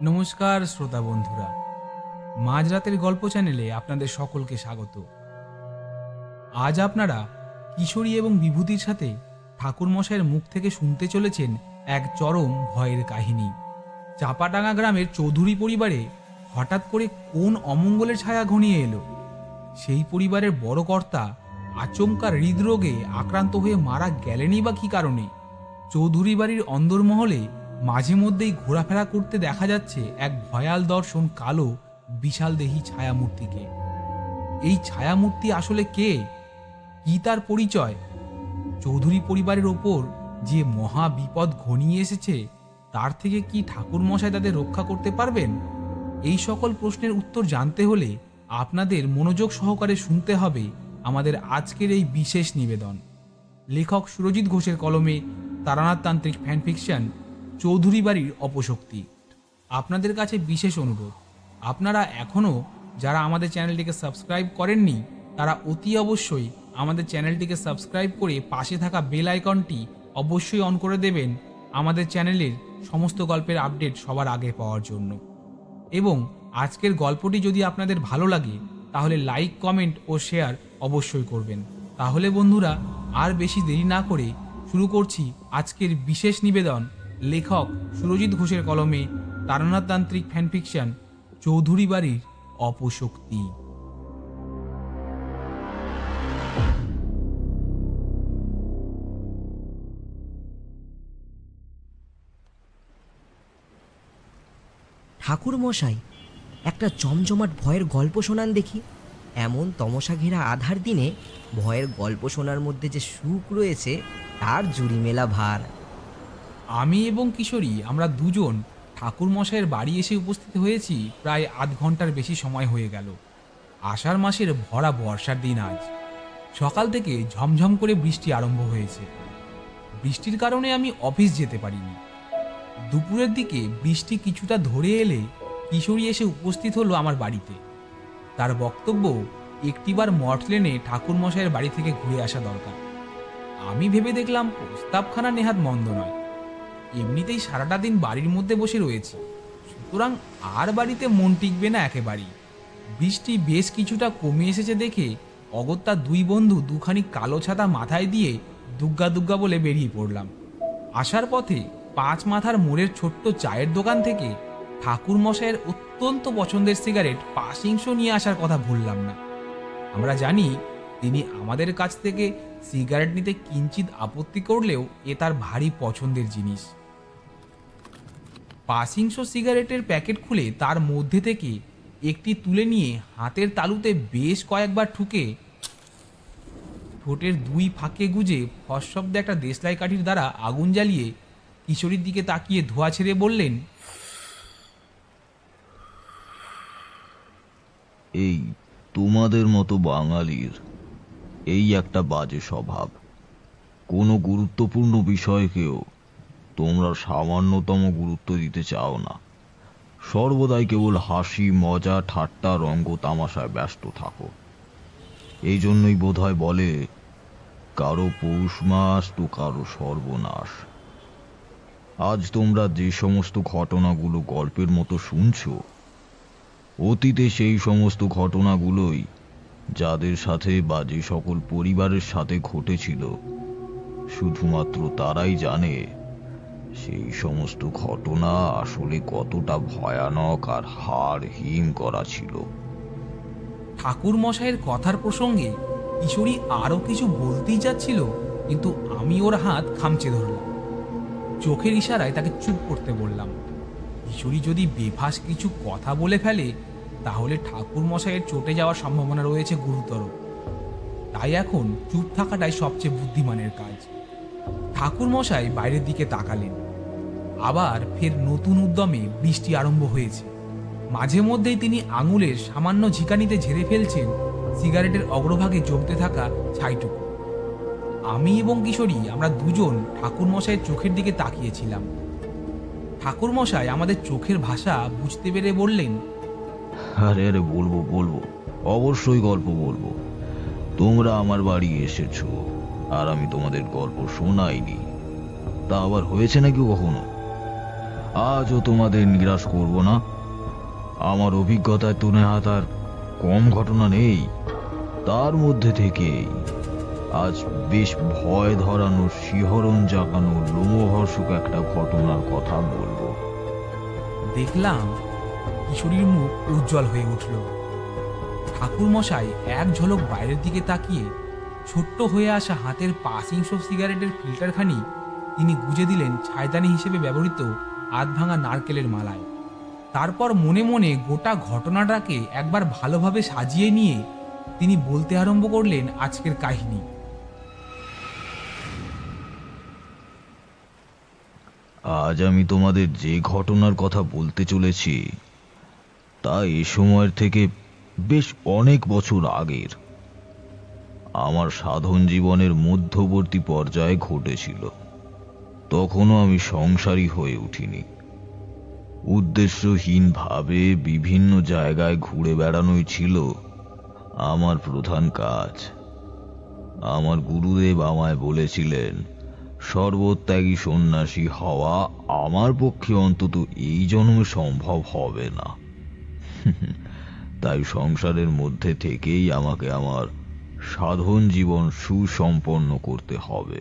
নমস্কার শ্রোতা বন্ধুরা, মাঝরাতের গল্প চ্যানেলে আপনাদের সকলকে স্বাগত। আজ আপনারা কিশোরী এবং বিভূতির সাথে ঠাকুরমশাইয়ের মুখ থেকে শুনতে চলেছেন এক চরম ভয়ের কাহিনী। চাপাডাঙ্গা গ্রামের চৌধুরী পরিবারে হঠাৎ করে কোন অমঙ্গলের ছায়া ঘনিয়ে এলো। সেই পরিবারের বড় কর্তা আচমকা হৃদরোগে আক্রান্ত হয়ে মারা গেলেনই বা কী কারণে? চৌধুরী বাড়ির অন্দরমহলে মাঝে মধ্যেই ঘোরাফেরা করতে দেখা যাচ্ছে এক ভয়াল দর্শন কালো বিশালদেহী ছায়ামূর্তিকে। এই ছায়ামূর্তি আসলে কে, কি তার পরিচয়? চৌধুরী পরিবারের ওপর যে মহা বিপদ ঘনিয়ে এসেছে তার থেকে কি ঠাকুরমশাই তাদের রক্ষা করতে পারবেন? এই সকল প্রশ্নের উত্তর জানতে হলে আপনাদের মনোযোগ সহকারে শুনতে হবে আমাদের আজকের এই বিশেষ নিবেদন। লেখক সুরজিৎ ঘোষের কলমে তারানাথতান্ত্রিক ফ্যান ফিকশন চৌধুরী বাড়ির অপশক্তি। আপনাদের কাছে বিশেষ অনুরোধ, আপনারা এখনও যারা আমাদের চ্যানেলটিকে সাবস্ক্রাইব করেননি তারা অতি অবশ্যই আমাদের চ্যানেলটিকে সাবস্ক্রাইব করে পাশে থাকা বেল আইকনটি অবশ্যই অন করে দেবেন আমাদের চ্যানেলের সমস্ত গল্পের আপডেট সবার আগে পাওয়ার জন্য। এবং আজকের গল্পটি যদি আপনাদের ভালো লাগে তাহলে লাইক, কমেন্ট ও শেয়ার অবশ্যই করবেন। তাহলে বন্ধুরা, আর বেশি দেরি না করে শুরু করছি আজকের বিশেষ নিবেদন। লেখক সুরজিৎ ঘোষের কলমে তারানাথতান্ত্রিক ফ্যান ফিকশন চৌধুরী বাড়ির অপশক্তি। ঠাকুর মশাই, একটা জমজমাট ভয়ের গল্প শোনান দেখি। এমন তমসা ঘেরা আধার দিনে ভয়ের গল্প শোনার মধ্যে যে সুখ রয়েছে তার জুড়ি মেলা ভার। আমি এবং কিশোরী আমরা দুজন ঠাকুরমশাইয়ের বাড়ি এসে উপস্থিত হয়েছি প্রায় আধ ঘন্টার বেশি সময় হয়ে গেল। আষাঢ় মাসের ভরা বর্ষার দিন আজ। সকাল থেকে ঝমঝম করে বৃষ্টি আরম্ভ হয়েছে। বৃষ্টির কারণে আমি অফিস যেতে পারিনি। দুপুরের দিকে বৃষ্টি কিছুটা ধরে এলে কিশোরী এসে উপস্থিত হলো আমার বাড়িতে। তার বক্তব্য একটিবার মর্টলেনে ঠাকুরমশাইয়ের বাড়ি থেকে ঘুরে আসা দরকার। আমি ভেবে দেখলাম প্রস্তাবখানা নেহাত মন্দ নয়। এমনিতেই সারাটা দিন বাড়ির মধ্যে বসে রয়েছি, সুতরাং আর বাড়িতে মন টিকবে না একেবারেই। বৃষ্টি বেশ কিছুটা কমে এসেছে দেখে অগত্যা দুই বন্ধু দুখানি কালো ছাতা মাথায় দিয়ে দুগ্গা দুগ্গা বলে বেরিয়ে পড়লাম। আসার পথে 5 মাথার মোড়ের ছোট্ট চায়ের দোকান থেকে ঠাকুরমশাইয়ের অত্যন্ত পছন্দের সিগারেট পাশিংশো নিয়ে আসার কথা ভুললাম না। আমরা জানি তিনি আমাদের কাছ থেকে সিগারেট নিতে কিঞ্চিত আপত্তি করলেও এ তার ভারী পছন্দের জিনিস। পাশিংশো সিগারেটের প্যাকেট খুলে তার মধ্যে থেকে একটি তুলে নিয়ে হাতের তালুতে বেশ কয়েকবার ঠুকে ঠোঁটের 2 ফাঁকে গুজে ফস শব্দে একটা দেশলাই কাঠির দ্বারা আগুন জ্বালিয়ে কিশোরীর দিকে তাকিয়ে ধোঁয়া ছেড়ে বললেন, এই তোমাদের মতো বাঙালির এই একটা বাজে স্বভাব। কোনো গুরুত্বপূর্ণ বিষয়কেও তোমরা সামান্যতম গুরুত্ব দিতে চাও না। সর্বদাই কেবল হাসি, মজা, ঠাট্টা, রঙ্গ তামাশায় ব্যস্ত থাকো। এই জন্যই বোধহয় বলে, কারো পৌষ মাস তো কারো সর্বনাশ। আজ তোমরা যে সমস্ত ঘটনাগুলো গল্পের মতো শুনছো, অতীতে সেই সমস্ত ঘটনাগুলোই যাদের সাথে বা যে সকল পরিবারের সাথে ঘটেছিল শুধুমাত্র তারাই জানে সেই সমস্ত ঘটনা আসলে কতটা ভয়ানক আর হাড় হিম করা ছিল। ঠাকুরমশাইয়ের কথার প্রসঙ্গে কিশোরী আরও কিছু বলতেই যাচ্ছিল, কিন্তু আমি ওর হাত খামচে ধরলাম। চোখের ইশারায় তাকে চুপ করতে বললাম। কিশোরী যদি বেফাস কিছু কথা বলে ফেলে তাহলে ঠাকুরমশাইয়ের চটে যাওয়ার সম্ভাবনা রয়েছে গুরুতর। তাই এখন চুপ থাকাটাই সবচেয়ে বুদ্ধিমানের কাজ। ঠাকুরমশাই বাইরের দিকে তাকালেন। আবার ফের নতুন উদ্যমে বৃষ্টি আরম্ভ হয়েছে। মাঝে মধ্যেই তিনি আঙুলের সামান্য ঝিকানিতে ঝেড়ে ফেলছেন সিগারেটের অগ্রভাগে জমতে থাকা ছাইটুকু। আমি এবং কিশোরী আমরা দুজন ঠাকুরমশাইয়ের চোখের দিকে তাকিয়েছিলাম। ঠাকুরমশাই আমাদের চোখের ভাষা বুঝতে পেরে বললেন, আরে আরে বলবো বলবো, অবশ্যই গল্প বলবো। তোমরা আমার বাড়ি এসেছো আর আমি তোমাদের গল্প শোনাইনি, তা আবার হয়েছে নাকি কখনো? আজও তোমাদের নিরাশ করব না। আমার অভিজ্ঞতায় তুনে হাতার কম ঘটনা নেই। তার মধ্যে থেকে আজ বেশ ভয় ধরানো, শিহরণ জাগানো, লোমহর্ষক একটা ঘটনার কথা বলবো। দেখলাম কিশোরীর মুখ উজ্জ্বল হয়ে উঠল। ঠাকুরমশাই এক ঝলক বাইরের দিকে তাকিয়ে ছোট্ট হয়ে আসা হাতের পাসিংস অফ সিগারেটের ফিল্টারখানি তিনি গুজে দিলেন ছায়দানি হিসেবে ব্যবহৃত আধ ভাঙা নারকেলের মালায়। তারপর মনে মনে গোটা ঘটনাটাকে একবার ভালোভাবে সাজিয়ে নিয়ে তিনি বলতে আরম্ভ করলেন আজকের কাহিনী। আজ আমি তোমাদের যে ঘটনার কথা বলতে চলেছি তা এ সময়ের থেকে বেশ অনেক বছর আগের। আমার সাধন জীবনের মধ্যবর্তী পর্যায়ে ঘটেছিল। তখনও আমি সংসারী হয়ে উঠিনি। উদ্দেশ্যহীনভাবে বিভিন্ন জায়গায় ঘুরে বেড়ানোই ছিল আমার প্রধান কাজ। আমার গুরুদেব আমায় বলেছিলেন, সর্বত্যাগী সন্ন্যাসী হওয়া আমার পক্ষে অন্তত এই জন্মে সম্ভব হবে না। তাই সংসারের মধ্যে থেকেই আমাকে আমার সাধন জীবন সুসম্পন্ন করতে হবে।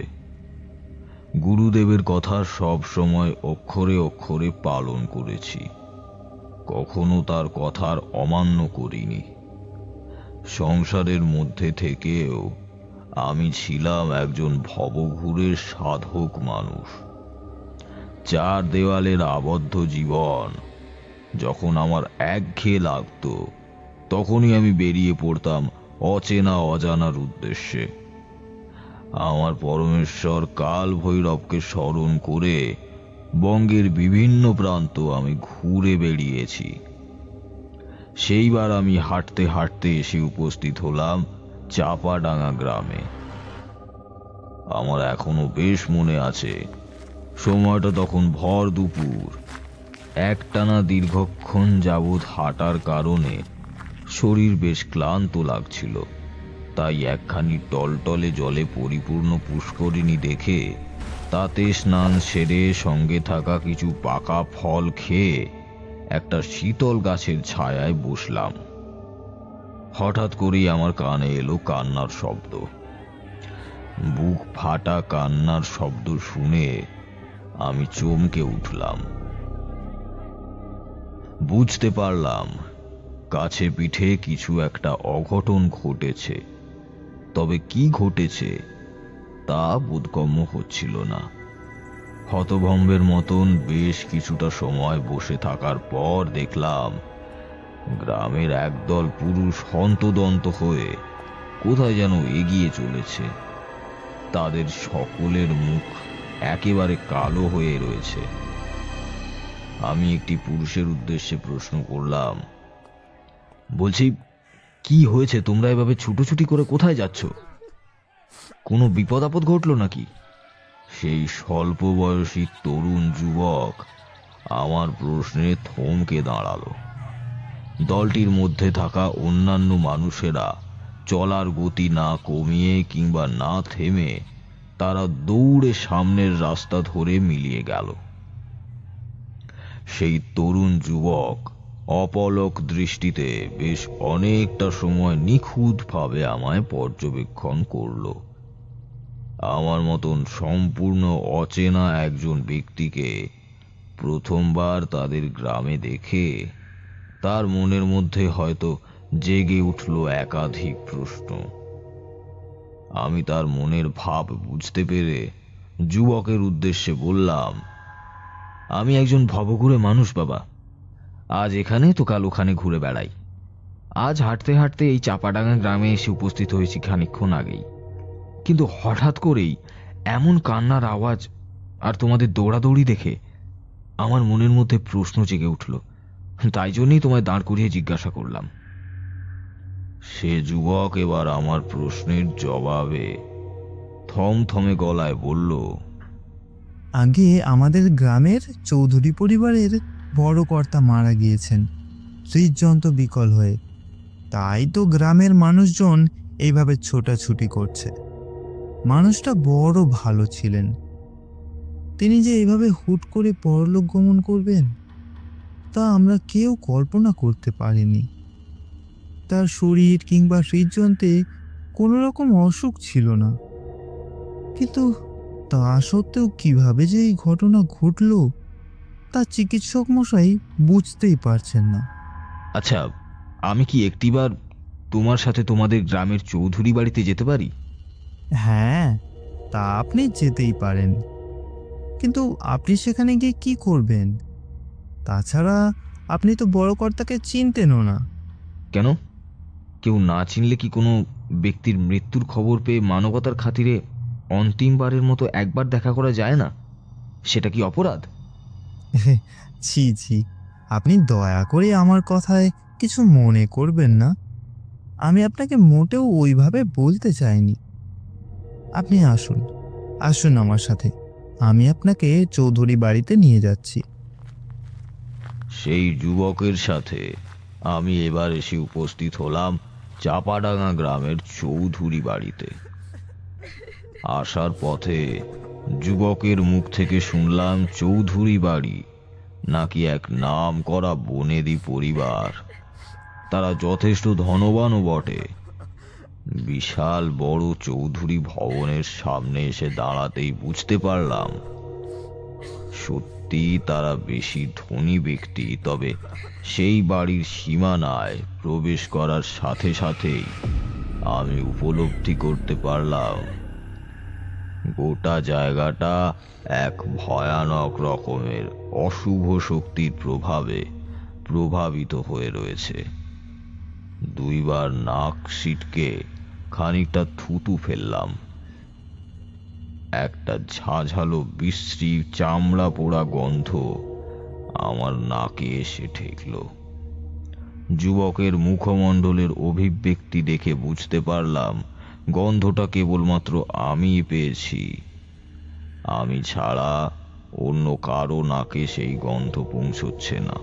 গুরুদেবের কথা সব সময় অক্ষরে অক্ষরে পালন করেছি, কখনো তার কথার অমান্য করিনি। সংসারের মধ্যে থেকেও আমি ছিলাম একজন ভবঘুরের সাধক মানুষ। চার দেওয়ালের আবদ্ধ জীবন যখন আমার একঘেয়ে লাগতো, তখনই আমি বেরিয়ে পড়তাম অচেনা অজানার উদ্দেশ্যে। আমার পরমেশ্বর কাল ভৈরবকে স্মরণ করে বঙ্গের বিভিন্ন প্রান্ত আমি ঘুরে বেড়িয়েছি। সেইবার আমি হাঁটতে হাঁটতে এসে উপস্থিত হলাম চাপাডাঙ্গা গ্রামে। আমার এখনো বেশ মনে আছে, সময়টা তখন ভর দুপুর। একটানা দীর্ঘক্ষণ যাবৎ হাঁটার কারণে শরীর বেশ ক্লান্ত লাগছিল। তাই একখানি টলটলে জলে পরিপূর্ণ পুষ্করিণী দেখে তাতে স্নান সেরে সঙ্গে থাকা কিছু পাকা ফল খেয়ে একটা শীতল গাছের ছায়ায় বসলাম। হঠাৎ করেই আমার কানে এলো কান্নার শব্দ। বুক ফাটা কান্নার শব্দ শুনে আমি চমকে উঠলাম। বুঝতে পারলাম কাছে পিঠে কিছু একটা অঘটন ঘটেছে। তবে কি ঘটেছে তা বোধগম্য হচ্ছিল না। হতভম্বের মতন বেশ কিছুটা সময় বসে থাকার পর দেখলাম গ্রামের একদল পুরুষ হন্তদন্ত হয়ে কোথায় যেন এগিয়ে চলেছে। তাদের সকলের মুখ একেবারে কালো হয়ে রয়েছে। আমি একটি পুরুষের উদ্দেশ্যে প্রশ্ন করলাম, বলছি, কি হয়েছে? তোমরা এভাবে ছুটোছুটি করে কোথায় যাচ্ছ? কোনো বিপদ আপদ ঘটলো নাকি? সেই স্বল্প বয়সী তরুণ যুবক আমার প্রশ্নে থমকে দাঁড়ালো। দলটির মধ্যে থাকা অন্যান্য মানুষেরা চলার গতি না কমিয়ে কিংবা না থেমে তারা দৌড়ে সামনের রাস্তা ধরে মিলিয়ে গেল। সেই তরুণ যুবক অপলক দৃষ্টিতে বেশ অনেকটা সময় নিখুঁতভাবে আমায় পর্যবেক্ষণ করল। আমার মতন সম্পূর্ণ অচেনা একজন ব্যক্তিকে প্রথমবার তাদের গ্রামে দেখে তার মনের মধ্যে হয়তো জেগে উঠল একাধিক প্রশ্ন। আমি তার মনের ভাব বুঝতে পেরে যুবকের উদ্দেশ্যে বললাম, আমি একজন ভবঘুরে মানুষ বাবা। আজ এখানে তো কাল ওখানে ঘুরে বেড়াই। আজ হাঁটতে হাঁটতে এই চাপাডাঙ্গা গ্রামে এসে উপস্থিত হয়েছি খানিকক্ষণ আগেই। কিন্তু হঠাৎ করেই এমন কান্নার আওয়াজ আর তোমাদের দৌড়াদৌড়ি দেখে আমার মনের মধ্যে প্রশ্ন জেগে উঠল। তাই জন্যই তোমায় দাঁড় করিয়ে জিজ্ঞাসা করলাম। সে যুবক এবার আমার প্রশ্নের জবাবে থমথমে গলায় বলল, আগে আমাদের গ্রামের চৌধুরী পরিবারের বড় কর্তা মারা গিয়েছেন হৃদযন্ত্র বিকল হয়ে। তাই তো গ্রামের মানুষজন এইভাবে ছোটাছুটি করছে। মানুষটা বড় ভালো ছিলেন। তিনি যে এভাবে হুট করে পরলোক গমন করবেন তা আমরা কেউ কল্পনা করতে পারিনি। তার শরীর কিংবা হৃদযন্ত্রে কোনো রকম অসুখ ছিল না, কিন্তু তা সত্ত্বেও কিভাবে যে এই ঘটনা ঘটল তা চিকিৎসক মশাই বুঝতেই পারছেন না। আচ্ছা, আমি কি একটিবার তোমার সাথে তোমাদের গ্রামের চৌধুরী বাড়িতে যেতে পারি? হ্যাঁ, তা আপনি যেতেই পারেন, কিন্তু আপনি সেখানে গিয়ে কি করবেন? তাছাড়া আপনি তো বড় কর্তাকে চিনতেনও না। কেন? কেউ না চিনলে কি কোনো ব্যক্তির মৃত্যুর খবর পেয়ে মানবতার খাতিরে অন্তিমবারের মতো একবার দেখা করা যায় না? সেটা কি অপরাধ? ছি ছি, আপনি দয়া করে আমার কথায় কিছু মনে করবেন না। আমি আপনাকে মোটেও ওইভাবে বলতে চাইনি। আপনি আসুন, আসুন আমার সাথে, আমি আপনাকে চৌধুরী বাড়িতে নিয়ে যাচ্ছি। সেই যুবকের সাথে আমি এবার এসে উপস্থিত হলাম চাপাডাঙ্গা গ্রামের চৌধুরী বাড়িতে। আসার পথে যুবকের মুখ থেকে শুনলাম চৌধুরী বাড়ি নাকি এক নাম করা বনেদি পরিবার। তারা যথেষ্ট ধনবানও বটে। বিশাল বড় চৌধুরী ভবনের সামনে এসে দাঁড়াতেই বুঝতে পারলাম সত্যি তারা বেশি ধনী ব্যক্তি। তবে সেই বাড়ির সীমানায় প্রবেশ করার সাথে সাথেই আমি উপলব্ধি করতে পারলাম গোটা জায়গাটা এক ভয়ানক রকমের অশুভ শক্তির প্রভাবে প্রভাবিত হয়ে রয়েছে। দুইবার নাক সিটকে খানিকটা থুতু ফেললাম। একটা ঝাঁঝালো বিশ্রী চামড়া পোড়া গন্ধ আমার নাকে এসে ঠেকল। যুবকের মুখমণ্ডলের অভিব্যক্তি দেখে বুঝতে পারলাম গন্ধটা কেবলমাত্র আমিই পেয়েছি। আমি ছাড়া অন্য কারো নাকে সেই গন্ধ পৌঁছচ্ছে না।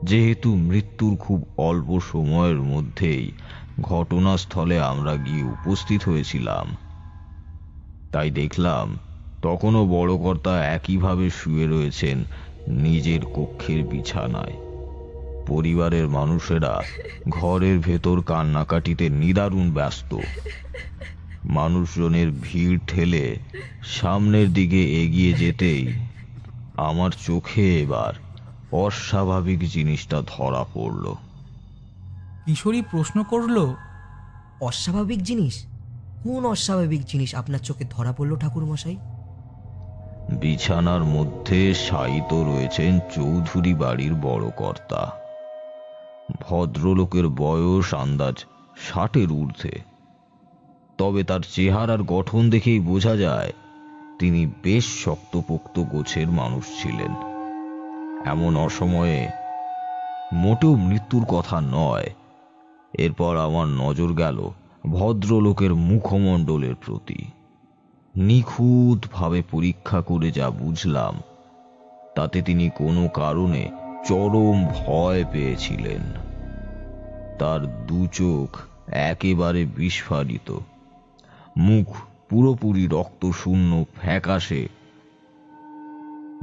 যেহেতু মৃত্যুর খুব অল্প সময়ের মধ্যেই ঘটনাস্থলে আমরা গিয়ে উপস্থিত হয়েছিলাম, তাই দেখলাম তখনও বড় কর্তা একইভাবে শুয়ে রয়েছেন নিজের কক্ষের বিছানায়। পরিবারের মানুষেরা ঘরের ভেতর কান্নাকাটিতে নিদারুণ ব্যস্ত। মানুষজনের ভিড় ঠেলে সামনের দিকে এগিয়ে যেতেই আমার চোখে এবার অস্বাভাবিক জিনিসটা ধরা পড়ল। কিশোরী প্রশ্ন করল, অস্বাভাবিক জিনিস? কোন অস্বাভাবিক জিনিস আপনার চোখে ধরা পড়লো ঠাকুরমশাই? বিছানার মধ্যে শায়িত রয়েছেন চৌধুরী বাড়ির বড় কর্তা। ভদ্রলোকের বয়স আন্দাজ 60-এর ঊর্ধ্বে, তবে তার চেহারার গঠন দেখেই বোঝা যায় তিনি বেশ শক্তপোক্ত গোছের মানুষ ছিলেন। এমন অসময়ে মোটেও মৃত্যুর কথা নয়। এরপর আমার নজর গেল ভদ্রলোকের মুখমণ্ডলের প্রতি। নিখুঁতভাবে পরীক্ষা করে যা বুঝলাম তাতে তিনি কোনো কারণে চরম ভয় পেয়েছিলেন। তার দু চোখ একেবারে বিস্ফারিত, মুখ পুরোপুরি রক্তশূন্য ফ্যাকাশে,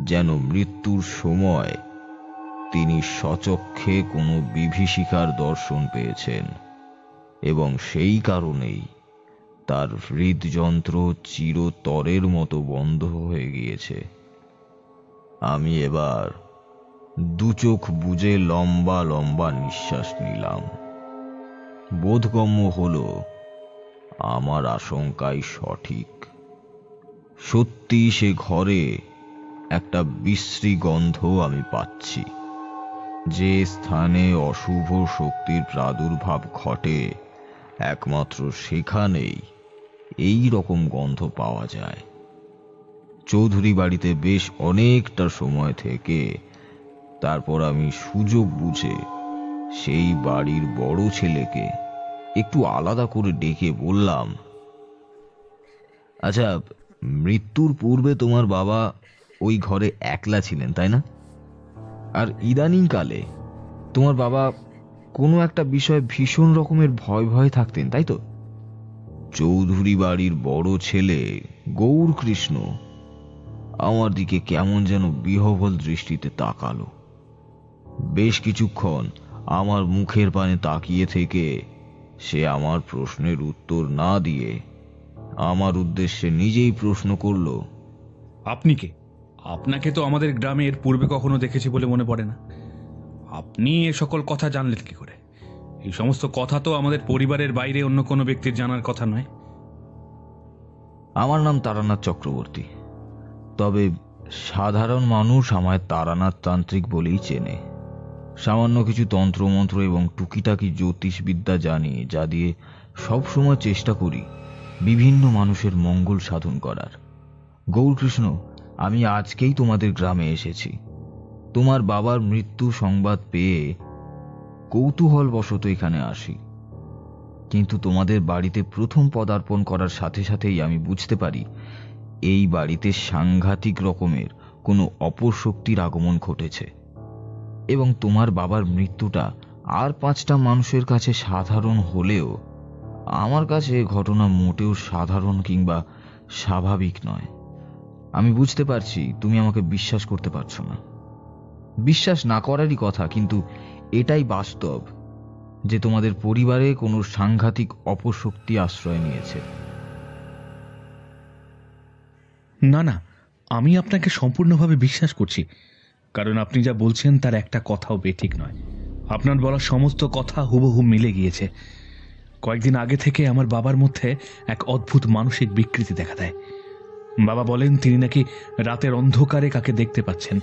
যেন মৃত্যুর সময় তিনি সচক্ষে কোনো বিভীষিকার দর্শন পেয়েছেন এবং সেই কারণেই তার হৃদযন্ত্র চিরতরের মতো বন্ধ হয়ে গিয়েছে। আমি এবার দু চোখ বুজে লম্বা লম্বা নিঃশ্বাস নিলাম। বোধগম্য হলো আমার আশঙ্কাই সঠিক। সত্যি সে ঘরে একটা বিশ্রী গন্ধ আমি পাচ্ছি। যে স্থানে অশুভ শক্তির প্রাদুর্ভাব ঘটে একমাত্র সেখানেই এই রকম গন্ধ পাওয়া যায়। চৌধুরী বাড়িতে বেশ অনেকটা সময় থেকে তারপর আমি সুযোগ বুঝে সেই বাড়ির বড় ছেলেকে একটু আলাদা করে ডেকে বললাম, আচ্ছা, মৃত্যুর পূর্বে তোমার বাবা ওই ঘরে একলা ছিলেন, তাই না? আর ইদানিং কালে তোমার বাবা কোনো একটা বিষয়ে ভীষণ রকমের ভয় ভয় থাকতেন, তাই তো? চৌধুরী বাড়ির বড় ছেলে গৌরকৃষ্ণ আমার দিকে কেমন যেন বিহ্বল দৃষ্টিতে তাকালো। বেশ কিছুক্ষণ আমার মুখের পানে তাকিয়ে থেকে সে আমার প্রশ্নের উত্তর না দিয়ে আমার উদ্দেশ্যে নিজেই প্রশ্ন করলো, আপনি কে? আপনাকে তো আমাদের গ্রামের পূর্বে কখনো দেখেছি বলে মনে পড়ে না। আপনি এ সকল কথা জানলেন কি করে? এই সমস্ত কথা তো আমাদের পরিবারের বাইরে অন্য কোনো ব্যক্তির জানার কথা নয়। আমার নাম তারানাথ চক্রবর্তী, তবে সাধারণ মানুষ আমায় তারানাথ তান্ত্রিক বলেই চেনে। সামান্য কিছু তন্ত্রমন্ত্র এবং টুকিটাকি জ্যোতিষবিদ্যা জানি, যা দিয়ে সবসময় চেষ্টা করি বিভিন্ন মানুষের মঙ্গল সাধন করার। গৌরকৃষ্ণ, আমি আজকেই তোমাদের গ্রামে এসেছি। তোমার বাবার মৃত্যু সংবাদ পেয়ে কৌতূহলবশত এখানে আসি, কিন্তু তোমাদের বাড়িতে প্রথম পদার্পণ করার সাথে সাথেই আমি বুঝতে পারি এই বাড়িতে সাংঘাতিক রকমের কোনো অপশক্তির আগমন ঘটেছে, এবং তোমার বাবার মৃত্যুটা আর 5টা মানুষের কাছে সাধারণ হলেও আমার কাছে ঘটনা মোটেও সাধারণ কিংবা স্বাভাবিক নয়। আমি বুঝতে পারছি তুমি আমাকে বিশ্বাস করতে পারছো না। বিশ্বাস না করারই কথা, কিন্তু এটাই বাস্তব যে তোমাদের পরিবারে কোনো সাংঘাতিক অপশক্তি আশ্রয় নিয়েছে। না না, আমি আপনাকে সম্পূর্ণভাবে বিশ্বাস করছি, কারণ আপনি যা বলছেন তার একটা কথাও বেঠিক নয়। আপনার বলা সমস্ত কথা হুবহু মিলে গিয়েছে। কয়েকদিন আগে থেকে আমার বাবার মধ্যে এক অদ্ভুত মানসিক বিকৃতি দেখা দেয়। বাবা বলেন তিনি নাকি রাতের অন্ধকারে কাকে দেখতে পাচ্ছেন।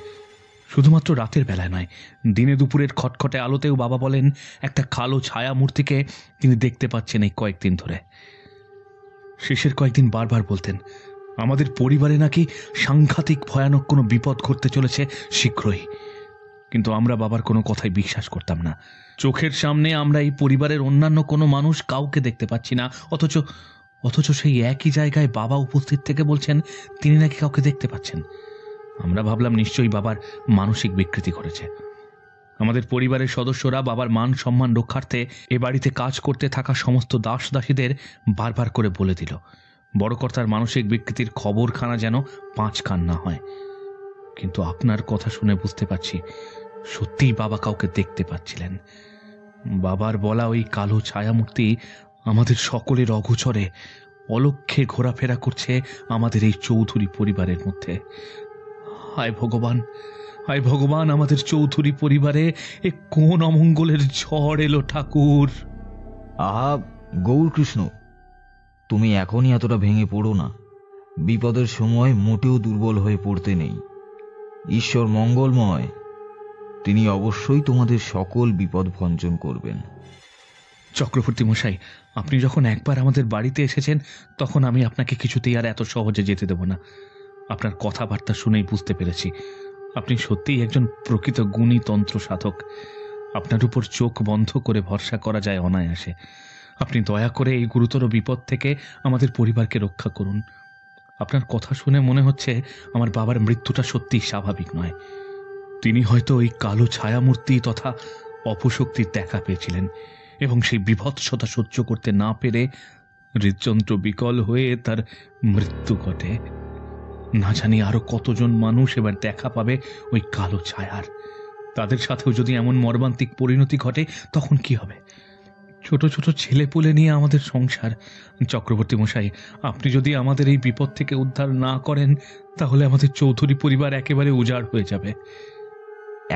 শুধুমাত্র রাতের বেলায় নয়, দিনে দুপুরের খটখটে আলোতেও বাবা বলেন একটা কালো ছায়া মূর্তিকে তিনি দেখতে পাচ্ছেন এই কয়েকদিন ধরে। শেষের কয়েকদিন বারবার বলতেন আমাদের পরিবারে নাকি সাংঘাতিক ভয়ানক কোনো বিপদ ঘটতে চলেছে শীঘ্রই। কিন্তু আমরা বাবার কোনো কথাই বিশ্বাস করতাম না। চোখের সামনে আমরা এই পরিবারের অন্যান্য কোনো মানুষ কাউকে দেখতে পাচ্ছি না, অথচ সেই একই জায়গায় বাবা উপস্থিত থেকে বলছেন তিনি নাকি কাউকে দেখতে পাচ্ছেন। আমরা ভাবলাম নিশ্চয়ই বাবার মানসিক বিকৃতি ঘটেছে। আমাদের পরিবারের সদস্যরা বাবার মান সম্মান রক্ষার্থে এ বাড়িতে কাজ করতে থাকা সমস্ত দাস দাসীদের বারবার করে বলে দিল বড় কর্তার মানসিক বিকৃতির খবরখানা যেন 5 কান না হয়। কিন্তু আপনার কথা শুনে বুঝতে পারছি সত্যিই বাবা কাউকে দেখতে পাচ্ছিলেন। বাবার বলা ওই কালো ছায়ামূর্তি আমাদের সকলের অগোচরে অলক্ষ্যে ঘোরাফেরা করছে আমাদের এই চৌধুরী পরিবারের মধ্যে। হায় ভগবান, হায় ভগবান, আমাদের চৌধুরী পরিবারে এ কোন অমঙ্গলের ঝড় এলো ঠাকুর? আহা গৌরকৃষ্ণ, তুমি এখনই এতটা ভেঙে পড়ো না। বিপদের সময় মোটেও দুর্বল হয়ে পড়তে নেই। ঈশ্বর মঙ্গলময়, তিনি অবশ্যই তোমাদের সকল বিপদ ভঞ্জন করবেন। চক্রবর্তী মশাই, আপনি যখন একবার আমাদের বাড়িতে এসেছেন তখন আমি আপনাকে কিছুতেই আর এত সহজে যেতে দেব না। আপনার কথাবার্তা শুনেই বুঝতে পেরেছি আপনি সত্যিই একজন প্রকৃত গুণী তন্ত্র সাধক। আপনার উপর চোখ বন্ধ করে ভরসা করা যায় অনায়াসে। আপনি দয়া করে এই গুরুতর বিপদ থেকে আমাদের পরিবারকে রক্ষা করুন। আপনার কথা শুনে মনে হচ্ছে আমার বাবার মৃত্যুটা সত্যিই স্বাভাবিক নয়। তিনি হয়তো ওই কালো ছায়ামূর্তি তথা অপশক্তির দেখা পেয়েছিলেন এবং সেই বিভৎসতা সহ্য করতে না পেরে হৃদযন্ত্র বিকল হয়ে তার মৃত্যু ঘটে। না জানি আরো কতজন মানুষ এবার দেখা পাবে ওই কালো ছায়ার। তাদের সাথেও যদি এমন মর্মান্তিক পরিণতি ঘটে তখন কি হবে? ছোট ছোট ছেলেপুলে নিয়ে আমাদের সংসার। চক্রবর্তী মশাই, আপনি যদি আমাদের এই বিপদ থেকে উদ্ধার না করেন তাহলে আমাদের চৌধুরী পরিবার একেবারে উজাড় হয়ে যাবে।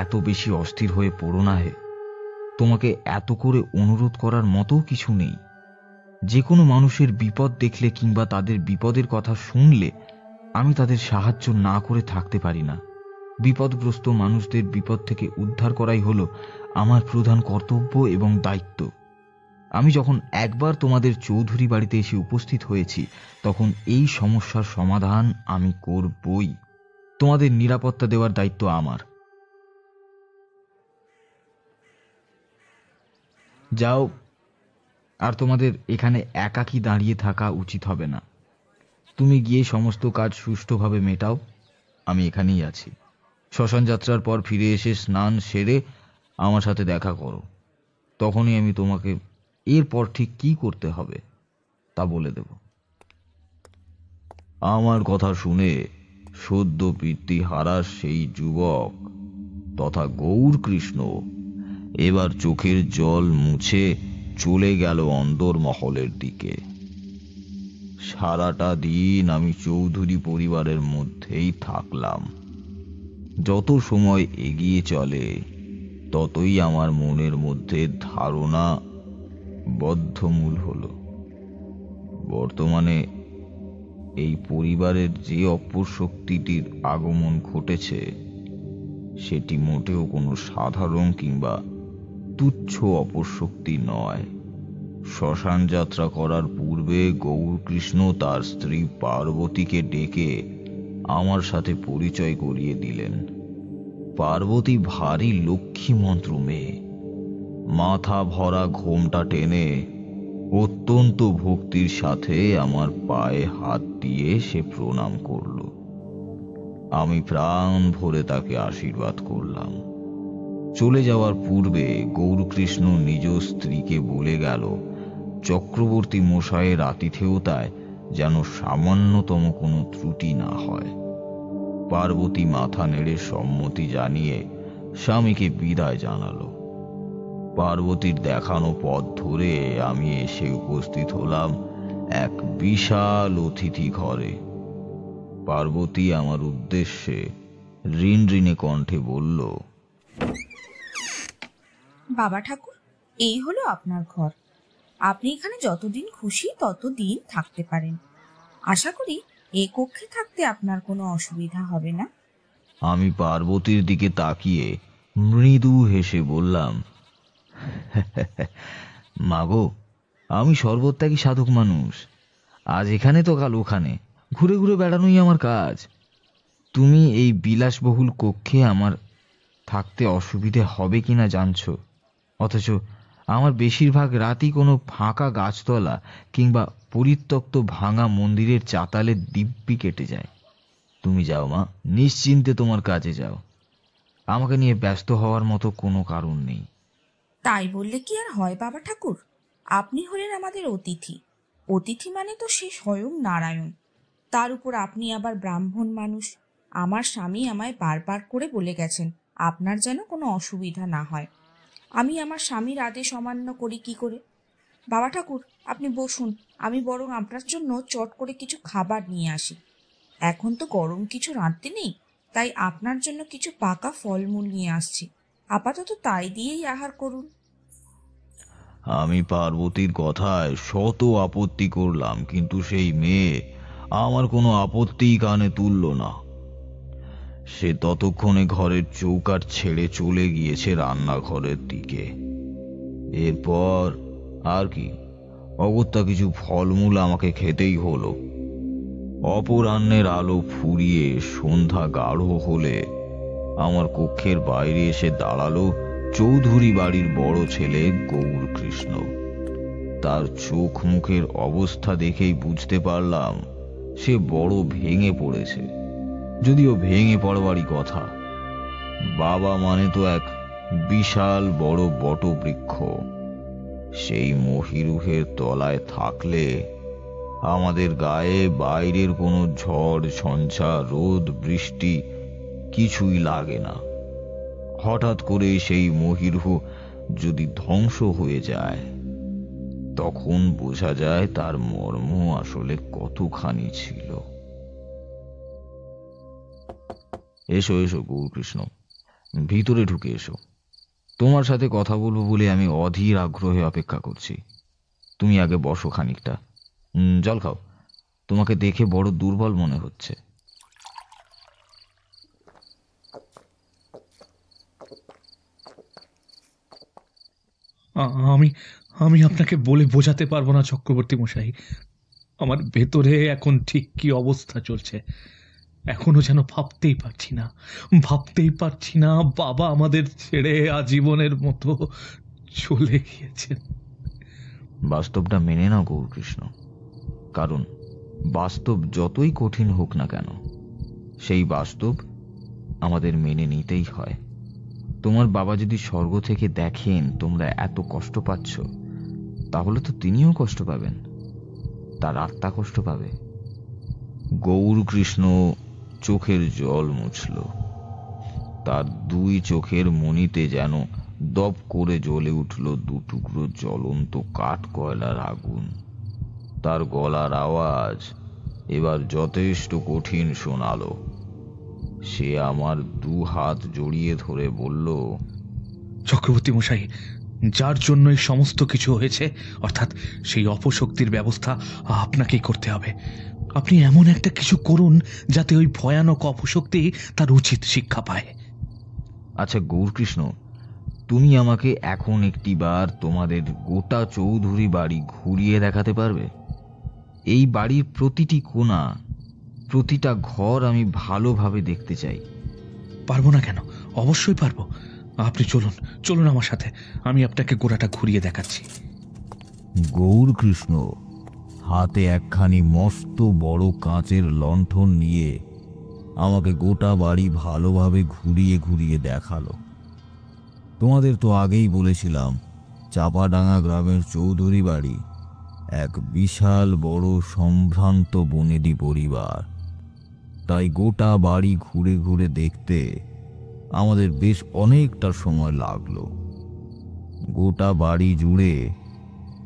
এত বেশি অস্থির হয়ে পড়ো না হে। তোমাকে এত করে অনুরোধ করার মতো কিছু নেই। যে কোনো মানুষের বিপদ দেখলে কিংবা তাদের বিপদের কথা শুনলে আমি তাদের সাহায্য না করে থাকতে পারি না। বিপদগ্রস্ত মানুষদের বিপদ থেকে উদ্ধার করাই হলো আমার প্রধান কর্তব্য এবং দায়িত্ব। আমি যখন একবার তোমাদের চৌধুরী বাড়িতে এসে উপস্থিত হয়েছি তখন এই সমস্যার সমাধান আমি করবই। তোমাদের নিরাপত্তা দেওয়ার দায়িত্ব আমার। যাও, আর তোমাদের এখানে একাকী দাঁড়িয়ে থাকা উচিত হবে না। তুমি গিয়ে সমস্ত কাজ সুষ্ঠুভাবে মেটাও, আমি এখানেই আছি। শ্মশান যাত্রার পর ফিরে এসে স্নান সেরে আমার সাথে দেখা করো, তখনই আমি তোমাকে এরপর ঠিক কি করতে হবে তা বলে দেব। আমার কথা শুনে সদ্য পিতৃহারা সেই যুবক তথা গৌরকৃষ্ণ এবার চোখের জল মুছে চলে গেল অন্দরমহলের দিকে। সারাটা দিন আমি চৌধুরী পরিবারের মধ্যেই থাকলাম। যত সময় এগিয়ে চলে ততই আমার মনের মধ্যে ধারণা বদ্ধমূল হলো। বর্তমানে এই পরিবারের যে অপশক্তিটির আগমন ঘটেছে সেটি মোটেও কোনো সাধারণ কিংবা তুচ্ছ অপশক্তি নয়। শ্মশান যাত্রা করার পূর্বে গৌরকৃষ্ণ তার স্ত্রী পার্বতীকে ডেকে আমার সাথে পরিচয় করিয়ে দিলেন। পার্বতী ভারী লক্ষ্মী মন্ত্র মেয়ে, মাথা ভরা ঘোমটা টেনে অত্যন্ত ভক্তির সাথে আমার পায়ে হাত দিয়ে সে প্রণাম করল। আমি প্রাণ ভরে তাকে আশীর্বাদ করলাম। চলে যাওয়ার পূর্বে গৌরকৃষ্ণ নিজ স্ত্রীকে বলে গেল চক্রবর্তী মশাইয়ের আতিথেয়তায় যেন সামান্যতম কোনো ত্রুটি না হয়। পার্বতী মাথা নেড়ে সম্মতি জানিয়ে স্বামীকে বিদায় জানালো। পার্বতীর দেখানো পথ ধরে আমি এসে উপস্থিত হলাম এক বিশাল অতিথি ঘরে। পার্বতী আমার উদ্দেশ্যে ঋণঋণে কণ্ঠে বলল, বাবা ঠাকুর, এই হলো আপনার ঘর। আপনি এখানে যতদিন খুশি ততদিন থাকতে পারেন। আশা করি এ কক্ষে থাকতে আপনার কোনো অসুবিধা হবে না। আমি পার্বতীর দিকে তাকিয়ে মৃদু হেসে বললাম, মাগো, আমি সর্বত্যাগী সাধক মানুষ। আজ এখানে তো কাল ওখানে, ঘুরে ঘুরে বেড়ানোই আমার কাজ। তুমি এই বিলাসবহুল কক্ষে আমার থাকতে অসুবিধে হবে কিনা জানছো, অথচ আমার বেশিরভাগ রাতই কোনো ফাঁকা গাছতলা কিংবা পরিত্যক্ত ভাঙা মন্দিরের চাতালে দিব্যি কেটে যায়। তুমি যাও মা, নিশ্চিন্তে তোমার কাজে যাও। আমাকে নিয়ে ব্যস্ত হওয়ার মতো কোনো কারণ নেই। তাই বললে কি আর হয় বাবা ঠাকুর? আপনি হলেন আমাদের অতিথি। অতিথি মানে তো সে স্বয়ং নারায়ণ। তার উপর আপনি আবার ব্রাহ্মণ মানুষ। আমার স্বামী আমায় বারবার করে বলে গেছেন আপনার যেন কোনো অসুবিধা না হয়। আমি আমার স্বামীর আদেশ অমান্য করি কি করে? বাবা ঠাকুর, আপনি বসুন, আমি বরং আপনার জন্য চট করে কিছু খাবার নিয়ে আসি। এখন তো গরম কিছু রাঁধতে নেই, তাই আপনার জন্য কিছু পাকা ফলমূল নিয়ে আসছি। আপাতত তাই দিয়েই আহার করুন। আমি পার্বতীর কথায় শত আপত্তি করলাম, কিন্তু সেই মেয়ে আমার কোনো আপত্তিই কানে তুলল না। সে ততক্ষণে ঘরের চৌকাঠ ছেড়ে চলে গিয়েছে রান্নাঘরের দিকে। এরপর আর কি, অগত্যা কিছু ফলমূল আমাকে খেতেই হলো। অপরাহ্নের আলো ফুরিয়ে সন্ধ্যা গাঢ় হলে আমার কক্ষের বাইরে এসে দাঁড়ালো চৌধুরী বাড়ির বড় ছেলে গৌরকৃষ্ণ। তার চোখ মুখের অবস্থা দেখেই বুঝতে পারলাম সে বড় ভেঙে পড়েছে, যদিও ভেঙে পড়বারই কথা। বাবা মানে তো এক বিশাল বড় বটবৃক্ষ। সেই মহিরুহের তলায় থাকলে আমাদের গায়ে বাইরের কোনো ঝড় ঝঞ্ঝা রোদ বৃষ্টি কিছুই লাগে না। হঠাৎ করে সেই মহিরুহ যদি ধ্বংস হয়ে যায় তখন বোঝা যায় তার মর্ম আসলে কতখানি ছিল। এসো এসো গৌরকৃষ্ণ, ভিতরে ঢুকে এসো। তোমার সাথে কথা বলবো বলে আমি অধীর আগ্রহে অপেক্ষা করছি। তুমি আগে বসো খানিকটা, জল খাও। তোমাকে দেখে বড় দুর্বল মনে হচ্ছে। আমি আমি আপনাকে বলে বোঝাতে পারবো না চক্রবর্তী মশাই। আমার ভেতরে এখন ঠিক কি অবস্থা চলছে এখনো যেন ভাবতেই পারছি না। বাবা আমাদের ছেড়ে আজীবনের মতো চলে গিয়েছেন। বাস্তবটা মেনে নাও গৌরকৃষ্ণ, কারণ বাস্তব যতই কঠিন হোক না কেন সেই বাস্তব আমাদের মেনে নিতেই হয়। তোমার বাবা যদি স্বর্গ থেকে দেখেন তোমরা এত কষ্ট পাচ্ছ, তাহলে তো তিনিও কষ্ট পাবেন, তার আত্মা কষ্ট পাবে। গৌরকৃষ্ণ চোখের জল মুছল। তার দুই চোখের মণিতে যেন দপ করে জ্বলে উঠল দু টুকরো জ্বলন্ত কাঠ কয়লার আগুন। তার গলার আওয়াজ এবার যথেষ্ট কঠিন শোনালো। সে আমার দু হাত জড়িয়ে ধরে বলল, চক্রবর্তী মশাই, যার জন্য এই সমস্ত কিছু হয়েছে, অর্থাৎ সেই অপশক্তির ব্যবস্থা আপনাকেই করতে হবে। আপনি এমন একটা কিছু করুন যাতে ওই ভয়ানক অপশক্তি তার উচিত শিক্ষা পায়। আচ্ছা গৌরকৃষ্ণ, তুমি আমাকে এখন একটিবার তোমাদের গোটা চৌধুরী বাড়ি ঘুরিয়ে দেখাতে পারবে? এই বাড়ির প্রতিটি কোণা, প্রতিটা ঘর আমি ভালোভাবে দেখতে চাই। পারবো না কেন, অবশ্যই পারবো। আপনি চলুন, চলুন আমার সাথে, আমি আপনাকে গোড়াটা ঘুরিয়ে দেখাচ্ছি। গৌরকৃষ্ণ হাতে একখানি মস্ত বড় কাঁচের লণ্ঠন নিয়ে আমাকে গোটা বাড়ি ভালোভাবে ঘুরিয়ে ঘুরিয়ে দেখালো। তোমাদের তো আগেই বলেছিলাম, চাপাডাঙ্গা গ্রামের চৌধুরী বাড়ি এক বিশাল বড় সম্ভ্রান্ত বনেদি পরিবার। তাই গোটা বাড়ি ঘুরে ঘুরে দেখতে আমাদের বেশ অনেকটা সময় লাগলো। গোটা বাড়ি জুড়ে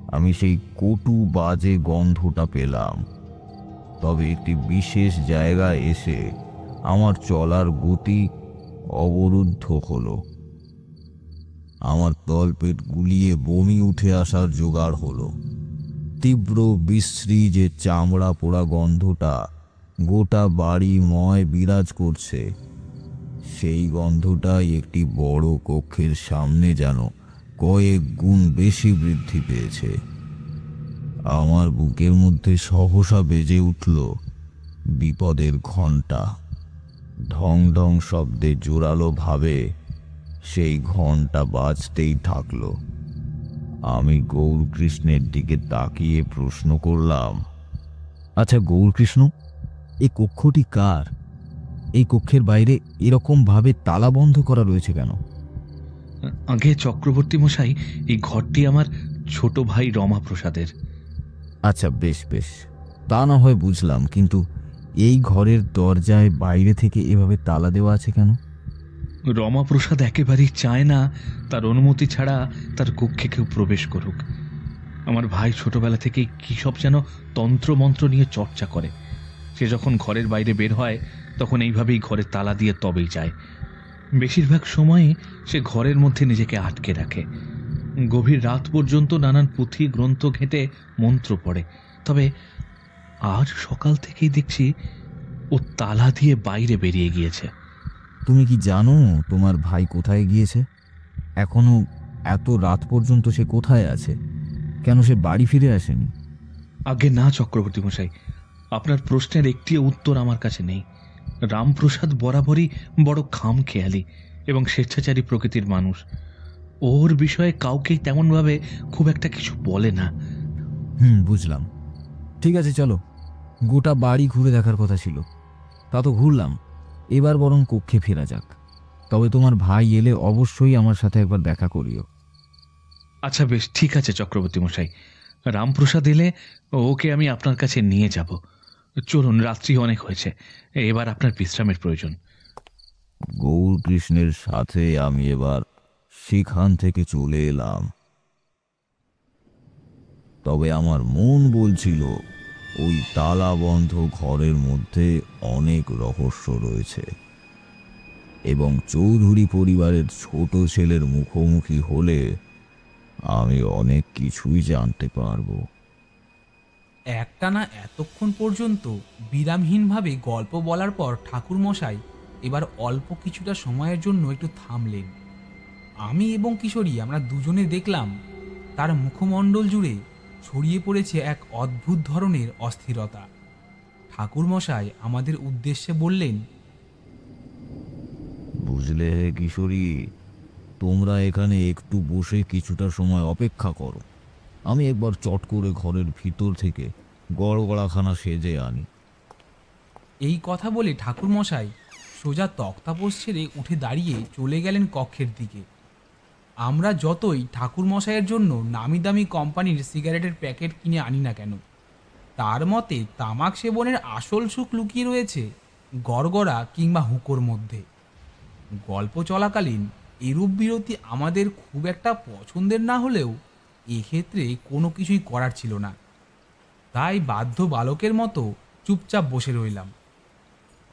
আমি সেই কটু বাজে গন্ধটা পেলাম। তবে একটি বিশেষ জায়গায় এসে আমার চলার গতি অবরুদ্ধ হলো। আমার তলপেট গুলিয়ে বমি উঠে আসার জোগাড় হলো। তীব্র বিশ্রী যে চামড়া পোড়া গন্ধটা গোটা বাড়িময় বিরাজ করছে, সেই গন্ধটাই একটি বড় কক্ষের সামনে যেন কয়েক গুণ বেশি বৃদ্ধি পেয়েছে। আমার বুকের মধ্যে সহসা বেজে উঠল বিপদের ঘণ্টা। ঢং ঢং শব্দে জোরালো ভাবে সেই ঘণ্টা বাজতেই থাকলো। আমি গৌরকৃষ্ণের দিকে তাকিয়ে প্রশ্ন করলাম, আচ্ছা গৌরকৃষ্ণ, এই কক্ষটি কার? এই কক্ষের বাইরে এরকম ভাবে তালা বন্ধ করা রয়েছে কেন? আগে চক্রবর্তী মশাই, এই ঘরটি আমার ছোট ভাই রমাপ্রসাদের। আচ্ছা বেশ বেশ, তা না হয় বুঝলাম, কিন্তু এই ঘরের দরজায় বাইরে থেকে এভাবে তালা দেওয়া আছে কেন? রমাপ্রসাদ একেবারেই চায় না তার অনুমতি ছাড়া তার কক্ষে কেউ প্রবেশ করুক। আমার ভাই ছোটবেলা থেকেই কী সব যেন তন্ত্রমন্ত্র নিয়ে চর্চা করে। সে যখন ঘরের বাইরে বের হয় তখন এইভাবেই ঘরে তালা দিয়ে তবেই যায়। বেশিরভাগ সময়ে সে ঘরের মধ্যে নিজেকে আটকে রাখে। গভীর রাত পর্যন্ত নানান পুঁথি গ্রন্থ ঘেঁটে মন্ত্র পড়ে। তবে আজ সকাল থেকেই দেখছি ও তালা দিয়ে বাইরে বেরিয়ে গিয়েছে। তুমি কি জানো তোমার ভাই কোথায় গিয়েছে? এখনো এত রাত পর্যন্ত সে কোথায় আছে? কেন সে বাড়ি ফিরে আসেনি? আগে না চক্রবর্তী মশাই, আপনার প্রশ্নের একটিও উত্তর আমার কাছে নেই। রামপ্রসাদ বরাবরই বড় খামখেয়ালি এবং স্বেচ্ছাচারী প্রকৃতির মানুষ। ওর বিষয়ে কাউকেই তেমনভাবে খুব একটা কিছু বলে না। বুঝলাম। ঠিক আছে, চলো, গোটা বাড়ি ঘুরে দেখার কথা ছিল, তা তো ঘুরলাম। এবার বরং কক্ষে ফেরা যাক। তবে তোমার ভাই এলে অবশ্যই আমার সাথে একবার দেখা করিও। আচ্ছা বেশ, ঠিক আছে চক্রবর্তী মশাই, রামপ্রসাদ এলে ওকে আমি আপনার কাছে নিয়ে যাব। চলুন, রাত্রি অনেক হয়েছে, এবার আপনার বিশ্রামের প্রয়োজন। গৌরকৃষ্ণের সাথে আমি এবার সেখান থেকে চলে এলাম। তবে আমার মন বলছিল ওই তালাবন্ধ ঘরের মধ্যে অনেক রহস্য রয়েছে এবং চৌধুরী পরিবারের ছোট ছেলের মুখোমুখি হলে আমি অনেক কিছুই জানতে পারবো। একটানা এতক্ষণ পর্যন্ত বিরামহীনভাবে গল্প বলার পর ঠাকুরমশাই এবার অল্প কিছুটা সময়ের জন্য একটু থামলেন। আমি এবং কিশোরী আমরা দুজনে দেখলাম তার মুখমণ্ডল জুড়ে ছড়িয়ে পড়েছে এক অদ্ভুত ধরনের অস্থিরতা। ঠাকুরমশাই আমাদের উদ্দেশ্যে বললেন, বুঝলে কিশোরী, তোমরা এখানে একটু বসে কিছুটা সময় অপেক্ষা করো। আমি একবার চট করে ঘরের ভিতর থেকে গড়গড়াখানা সেজে আনি। এই কথা বলে ঠাকুরমশাই সোজা তক্তাপোষ ছেড়ে উঠে দাঁড়িয়ে চলে গেলেন কক্ষের দিকে। আমরা যতই ঠাকুরমশাইয়ের জন্য নামি দামি কোম্পানির সিগারেটের প্যাকেট কিনে আনি না কেন, তার মতে তামাক সেবনের আসল সুখ লুকিয়ে রয়েছে গড়গড়া কিংবা হুঁকোর মধ্যে। গল্প চলাকালীন এরূপ বিরতি আমাদের খুব একটা পছন্দের না হলেও এক্ষেত্রে কোনো কিছুই করার ছিল না, তাই বাধ্য বালকের মতো চুপচাপ বসে রইলাম।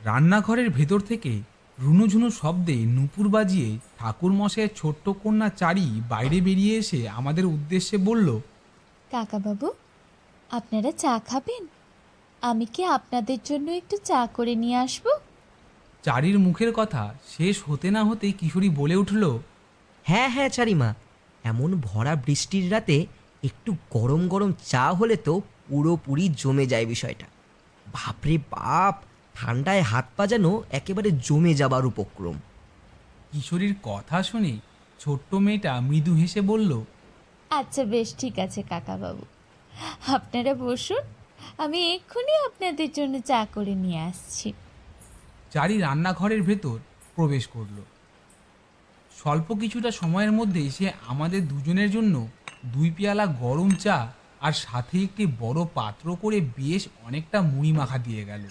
রান্নাঘরের ভেতর থেকে রুনুঝুনু শব্দে নূপুর বাজিয়ে ঠাকুরমশাইয়ের ছোট্ট কন্যা চারি বাইরে বেরিয়ে এসে আমাদের উদ্দেশ্যে বলল, কাকাবাবু, আপনারা চা খাবেন? আমি কি আপনাদের জন্য একটু চা করে নিয়ে আসব? চারির মুখের কথা শেষ হতে না হতেই কিশোরী বলে উঠল, হ্যাঁ হ্যাঁ চারিমা, এমন ভরা বৃষ্টির রাতে একটু গরম গরম চা হলে তো পুরোপুরি জমে যায় বিষয়টা। বাপরে বাপ, ঠান্ডায় হাত পা যেন একেবারে জমে যাবার উপক্রম। কিশোরীর কথা শুনে ছোট্ট মেয়েটা মৃদু হেসে বলল, আচ্ছা বেশ, ঠিক আছে কাকাবাবু, আপনারা বসুন, আমি এক্ষুনি আপনাদের জন্য চা করে নিয়ে আসছি। চারি রান্নাঘরের ভেতর প্রবেশ করল। স্বল্প কিছুটা সময়ের মধ্যেই সে আমাদের দুজনের জন্য 2 পেয়ালা গরম চা আর সাথে একটি বড় পাত্র করে বেশ অনেকটা মুড়ি মাখা দিয়ে গেল।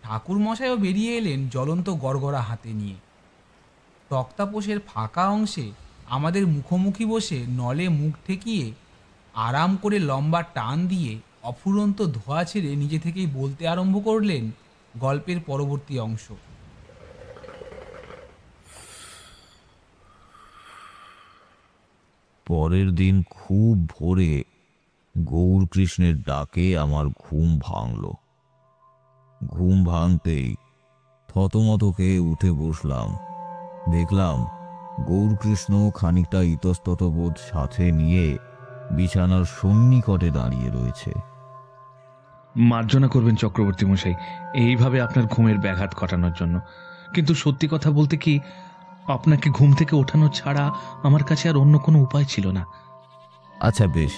ঠাকুরমশাইও বেরিয়ে এলেন জ্বলন্ত গড়গড়া হাতে নিয়ে। তক্তাপোষের ফাঁকা অংশে আমাদের মুখোমুখি বসে নলে মুখ ঠেকিয়ে আরাম করে লম্বা টান দিয়ে অফুরন্ত ধোঁয়া ছেড়ে নিজে থেকেই বলতে আরম্ভ করলেন গল্পের পরবর্তী অংশ। পরের দিন খুব ভোরে গৌরকৃষ্ণের ডাকে আমার ঘুম ভাঙল। ঘুম ভাঙতেই থতমত খেয়ে উঠে বসলাম। দেখলাম গৌরকৃষ্ণ খানিকটা ইতস্তত বোধ সাথে নিয়ে বিছানার সন্নিকটে দাঁড়িয়ে রয়েছে। মার্জনা করবেন চক্রবর্তী মশাই এইভাবে আপনার ঘুমের ব্যাঘাত ঘটানোর জন্য, কিন্তু সত্যি কথা বলতে কি, আপনাকে ঘুম থেকে ওঠানো ছাড়া আমার কাছে আর অন্য কোনো উপায় ছিল না। আচ্ছা বেশ,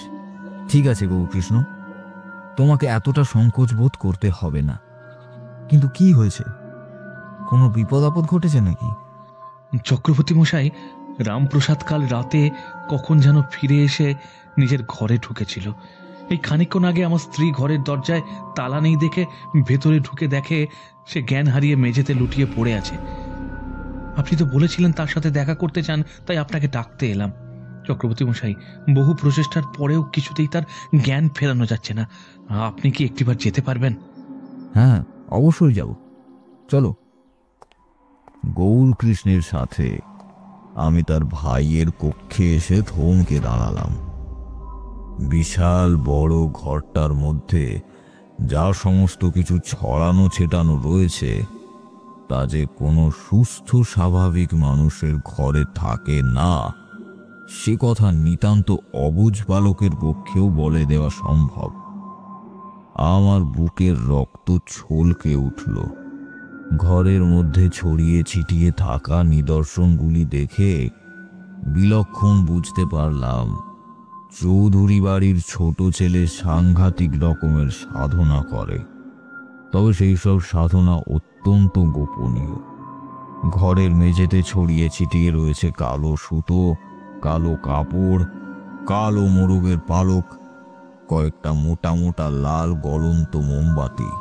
ঠিক আছে গৌরকৃষ্ণ, তোমাকে এতটা সংকোচ বোধ করতে হবে না। কিন্তু কি হয়েছে? কোনো বিপদ আপদ ঘটেছে নাকি? চক্রবর্তী মশাই, রামপ্রসাদ কাল রাতে কখন যেন ফিরে এসে নিজের ঘরে ঢুকেছিল। এই খানিকক্ষণ আগে আমার স্ত্রী ঘরের দরজায় তালা নেই দেখে ভেতরে ঢুকে দেখে সে জ্ঞান হারিয়ে মেঝেতে লুটিয়ে পড়ে আছে। আপনি তো বলেছিলেন তার সাথে দেখা করতে চান, তাই আপনাকে ডাকতে এলাম। চক্রবর্তী মশাই, বহু প্রচেষ্টার পরেও কিছুতেই তার জ্ঞান ফেরানো যাচ্ছে না। আপনি কি একটিবার যেতে পারবেন? হ্যাঁ, অবশ্যই যাব, চলো। গৌরকৃষ্ণের সাথে আমি তার ভাইয়ের কক্ষে এসে থমকে দাঁড়ালাম। বিশাল বড় ঘরটার মধ্যে যা সমস্ত কিছু ছড়ানো ছেটানো রয়েছে তা যে কোনো সুস্থ স্বাভাবিক মানুষের ঘরে থাকে না, সে কথা নিতান্ত অবুঝ বালকের পক্ষেও বলে দেওয়া সম্ভব। আমার বুকের রক্ত ছলকে উঠল। ঘরের মধ্যে ছড়িয়ে ছিটিয়ে থাকা নিদর্শনগুলি দেখে বিলক্ষণ বুঝতে পারলাম চৌধুরী বাড়ির ছোট ছেলে সাংঘাতিক রকমের সাধনা করে, তবে সেই সব সাধনা অত্যন্ত গোপনীয়। ঘরের মেঝেতে ছড়িয়ে ছিটিয়ে রয়েছে কালো সুতো, কালো কাপড়, কালো মোরগের পালক, কয়েকটা মোটা মোটা লাল গলন্ত মোমবাতি।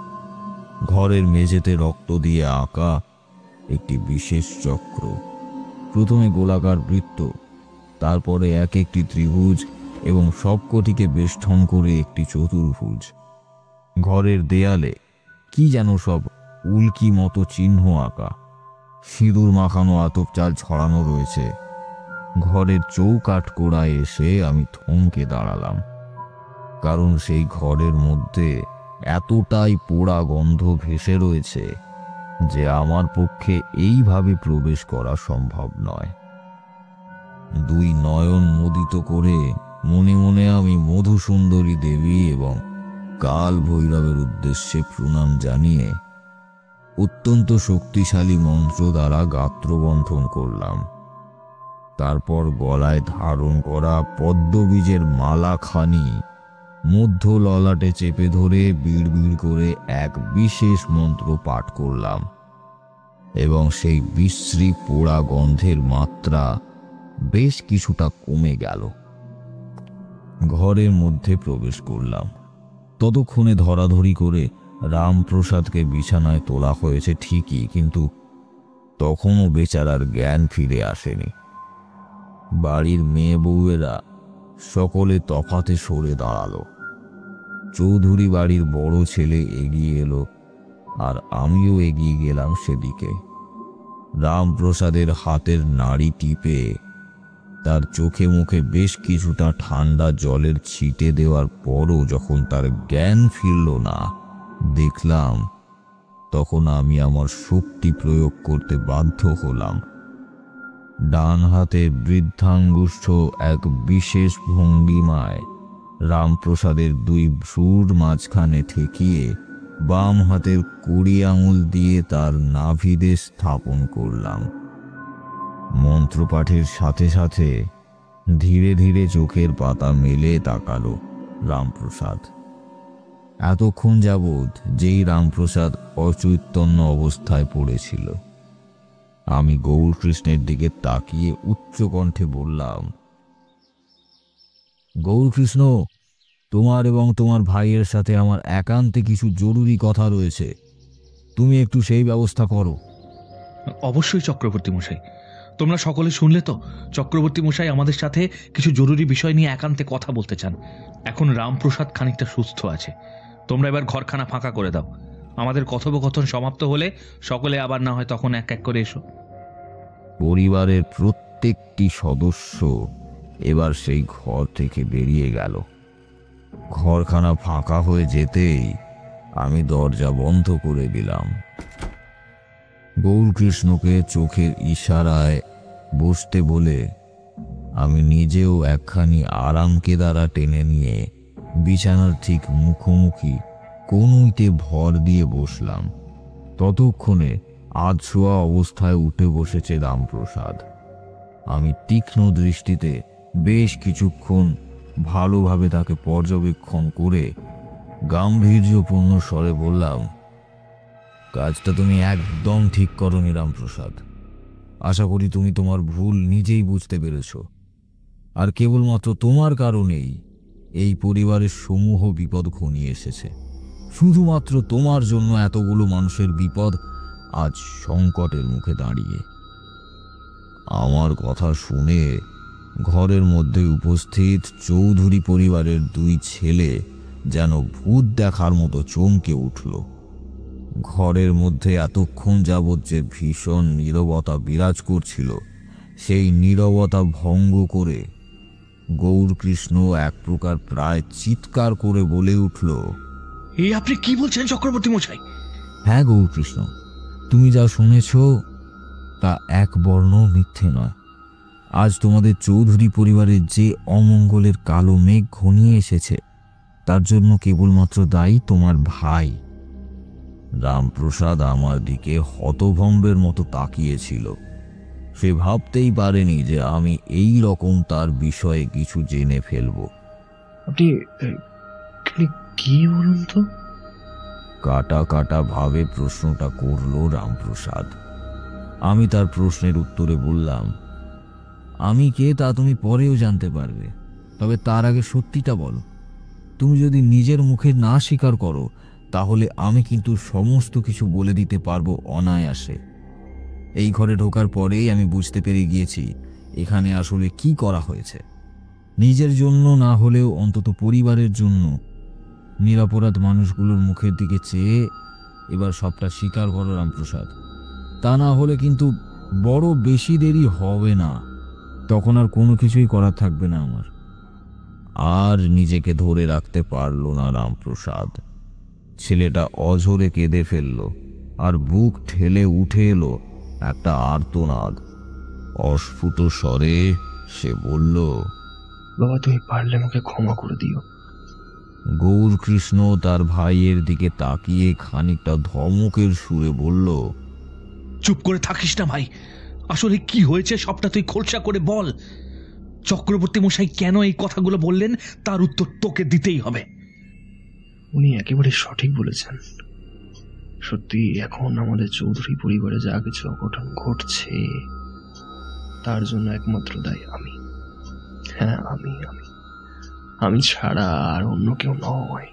ঘরের মেঝেতে রক্ত দিয়ে আঁকা একটি বিশেষ চক্র, প্রথমে গোলাকার বৃত্ত, তারপরে এক একটি ত্রিভুজ এবং সবকটিকে বেষ্টন করে একটি চতুর্ভুজ। ঘরের দেয়ালে কি যেন সব উল্কি মতো চিহ্ন আঁকা, সিঁদুর মাখানো আতপ চাল ছড়ানো রয়েছে। ঘরের চৌকাঠ কোড়ায় এসে আমি থমকে দাঁড়ালাম, কারণ সেই ঘরের মধ্যে এতটাই পোড়া গন্ধ ভেসে রয়েছে যে আমার পক্ষে এইভাবে প্রবেশ করা সম্ভব নয়। 2 নয়ন মোদিত করে মনে মনে আমি মধুসুন্দরী দেবী এবং কাল ভৈরবের উদ্দেশ্যে প্রণাম জানিয়ে অত্যন্ত শক্তিশালী মন্ত্র দ্বারা গাত্রবন্ধন করলাম। তারপর গলায় ধারণ করা পদ্মবীজের মালাখানি মধ্য ললাটে চেপে ধরে বিড়বিড় করে এক বিশেষ মন্ত্র পাঠ করলাম এবং সেই বিশ্রী পোড়া গন্ধের মাত্রা বেশ কিছুটা কমে গেল। ঘরের মধ্যে প্রবেশ করলাম। ততক্ষণে ধরাধরি করে রামপ্রসাদকে বিছানায় তোলা হয়েছে ঠিকই, কিন্তু তখনও বেচারার জ্ঞান ফিরে আসেনি। বাড়ির মেয়ে বউয়েরা সকলে তফাতে সরে দাঁড়ালো। চৌধুরী বাড়ির বড় ছেলে এগিয়ে এলো, আর আমিও এগিয়ে গেলাম সেদিকে। রামপ্রসাদের হাতের নাড়ি টিপে তার চোখে মুখে বেশ কিছুটা ঠান্ডা জলের ছিটে দেওয়ার পরও যখন তার জ্ঞান ফিরল না, দেখলাম তখন আমি আমার শক্তি প্রয়োগ করতে বাধ্য হলাম। ডান হাতে বৃদ্ধাঙ্গুষ্ঠ এক বিশেষ ভঙ্গিমায় রামপ্রসাদের দুই ভ্রুর মাঝখানে ঠেকিয়ে বাম হাতের 20 আঙুল দিয়ে তার নাভিদে স্থাপন করলাম। মন্ত্রপাঠের সাথে সাথে ধীরে ধীরে চোখের পাতা মেলে তাকালো রামপ্রসাদ। এতক্ষণ যাবৎ যেই রামপ্রসাদ অচৈতন্য অবস্থায় পড়েছিল, আমি গৌরকৃষ্ণের দিকে তাকিয়ে উচ্চ কণ্ঠে বললাম, গৌরকৃষ্ণ, তোমার এবং তোমার ভাইয়ের সাথে আমার একান্তে কিছু জরুরি কথা রয়েছে, তুমি একটু সেই ব্যবস্থা করো। অবশ্যই চক্রবর্তী মশাই। তোমরা সকলে শুনলে তো, চক্রবর্তী মশাই আমাদের সাথে কিছু জরুরি বিষয় নিয়ে একান্তে কথা বলতে চান। এখন রামপ্রসাদ খানিকটা সুস্থ আছে, তোমরা এবার ঘরখানা ফাঁকা করে দাও। আমাদের কথোপকথন সমাপ্ত হলে সকলে আবার না হয় তখন এক এক করে এসো। পরিবারের প্রত্যেকটি সদস্য এবার সেই ঘর থেকে বেরিয়ে গেল। ঘরখানা ফাঁকা হয়ে যেতেই আমি দরজা বন্ধ করে দিলাম। গৌরকৃষ্ণকে চোখের ইশারায় বসতে বলে আমি নিজেও একখানি আরাম কেদারা টেনে নিয়ে বিছানার ঠিক মুখোমুখি কনুইতে ভর দিয়ে বসলাম। ততক্ষণে আধশোয়া অবস্থায় উঠে বসেছে রামপ্রসাদ। আমি তীক্ষ্ণ দৃষ্টিতে বেশ কিছুক্ষণ ভালোভাবে তাকে পর্যবেক্ষণ করে গাম্ভীর্যপূর্ণ স্বরে বললাম, কাজটা তুমি একদম ঠিক করনি রামপ্রসাদ। আশা করি তুমি তোমার ভুল নিজেই বুঝতে পেরেছ, আর কেবলমাত্র তোমার কারণেই এই পরিবারের সমূহ বিপদ ঘনিয়ে এসেছে। শুধুমাত্র তোমার জন্য এতগুলো মানুষের বিপদ আজ সংকটের মুখে দাঁড়িয়ে। আমার কথা শুনে ঘরের মধ্যে উপস্থিত চৌধুরী পরিবারের দুই ছেলে যেন ভূত দেখার মতো চমকে উঠল। ঘরের মধ্যে এতক্ষণ যাবৎ যে ভীষণ নীরবতা বিরাজ করছিল, সেই নীরবতা ভঙ্গ করে গৌরকৃষ্ণ এক প্রকার প্রায় চিৎকার করে বলে উঠল, এই আপনি কি বলছেন চক্রবর্তী মশাই? হ্যাঁ গৌরকৃষ্ণ, তুমি যা শুনেছ তা এক বর্ণ মিথ্যে নয়। আজ তোমাদের চৌধুরী পরিবারের যে অমঙ্গলের কালো মেঘ ঘনিয়ে এসেছে, তার জন্য কেবলমাত্র দায়ী তোমার ভাই। রামপ্রসাদ আমার দিকে হতভম্বের মতো তাকিয়েছিল। সে ভাবতেই পারেনি যে আমি এই রকম তার বিষয়ে কিছু জেনে ফেলব। আপনি কি বলুন তো? কাটা কাটা ভাবে প্রশ্নটা করল রামপ্রসাদ। আমি তার প্রশ্নের উত্তরে বললাম, আমি কে তা তুমি পরেও জানতে পারবে, তবে তার আগে সত্যিটা বলো। তুমি যদি নিজের মুখে না স্বীকার করো, তাহলে আমি কিন্তু সমস্ত কিছু বলে দিতে পারবো অনায়াসে। এই ঘরে ঢোকার পরেই আমি বুঝতে পেরে গিয়েছি এখানে আসলে কি করা হয়েছে। নিজের জন্য না হলেও অন্তত পরিবারের জন্য নিরপরাধ মানুষগুলোর মুখের দিকে চেয়ে এবার সবটা স্বীকার করো রামপ্রসাদ। তা না হলে কিন্তু বড় বেশি দেরি হবে না, তখন আর কোনো কিছুই করার থাকবে না আমার। আর নিজেকে ধরে রাখতে পারল না রামপ্রসাদ। ছেলেটা অঝরে কেঁদে ফেলল, আর বুক ঠেলে উঠে এলো একটা আর্তনাদ। অস্ফুট স্বরে সে বলল, বাবা, তুমি পারলে আমাকে ক্ষমা করে দিও। গৌরকৃষ্ণ তার ভাইয়ের দিকে তাকিয়ে খানিকটা ধমকের সুরে বলল, চুপ করে থাকিস না ভাই, আসলে কি হয়েছে সবটা তুই খোলসা করে বল। চক্রবর্তী মশাই কেন এই কথাগুলো বললেন তার উত্তর তোকে দিতেই হবে। উনি একেবারে সঠিক বলেছেন। সত্যি এখন আমাদের চৌধুরী পরিবারে যা কিছু অঘটন ঘটছে, তার জন্য একমাত্র দায়ী আমি। হ্যাঁ, আমি ছাড়া আর অন্য কেউ নয়।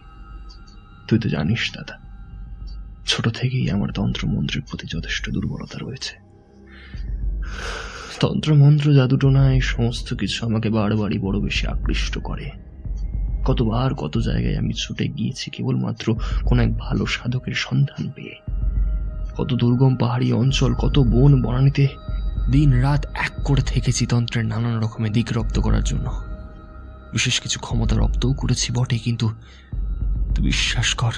তুই তো জানিস দাদা, ছোট থেকেই আমার তন্ত্রমন্ত্রের প্রতি যথেষ্ট দুর্বলতা রয়েছে। তন্ত্রমন্ত্র, জাদুটোনা এই সমস্ত কিছু আমাকে বারবারই বড় বেশি আকৃষ্ট করে। কতবার কত জায়গায় আমি ছুটে গিয়েছি কেবলমাত্র কোন এক ভালো সাধকের সন্ধান পেয়ে। কত দুর্গম পাহাড়ি অঞ্চল, কত বন বনানীতে দিন রাত এক করে থেকেছি তন্ত্রের নানান রকমের দিক রপ্ত করার জন্য। বিশেষ কিছু ক্ষমতা রপ্তও করেছি বটে, কিন্তু তুই বিশ্বাস কর,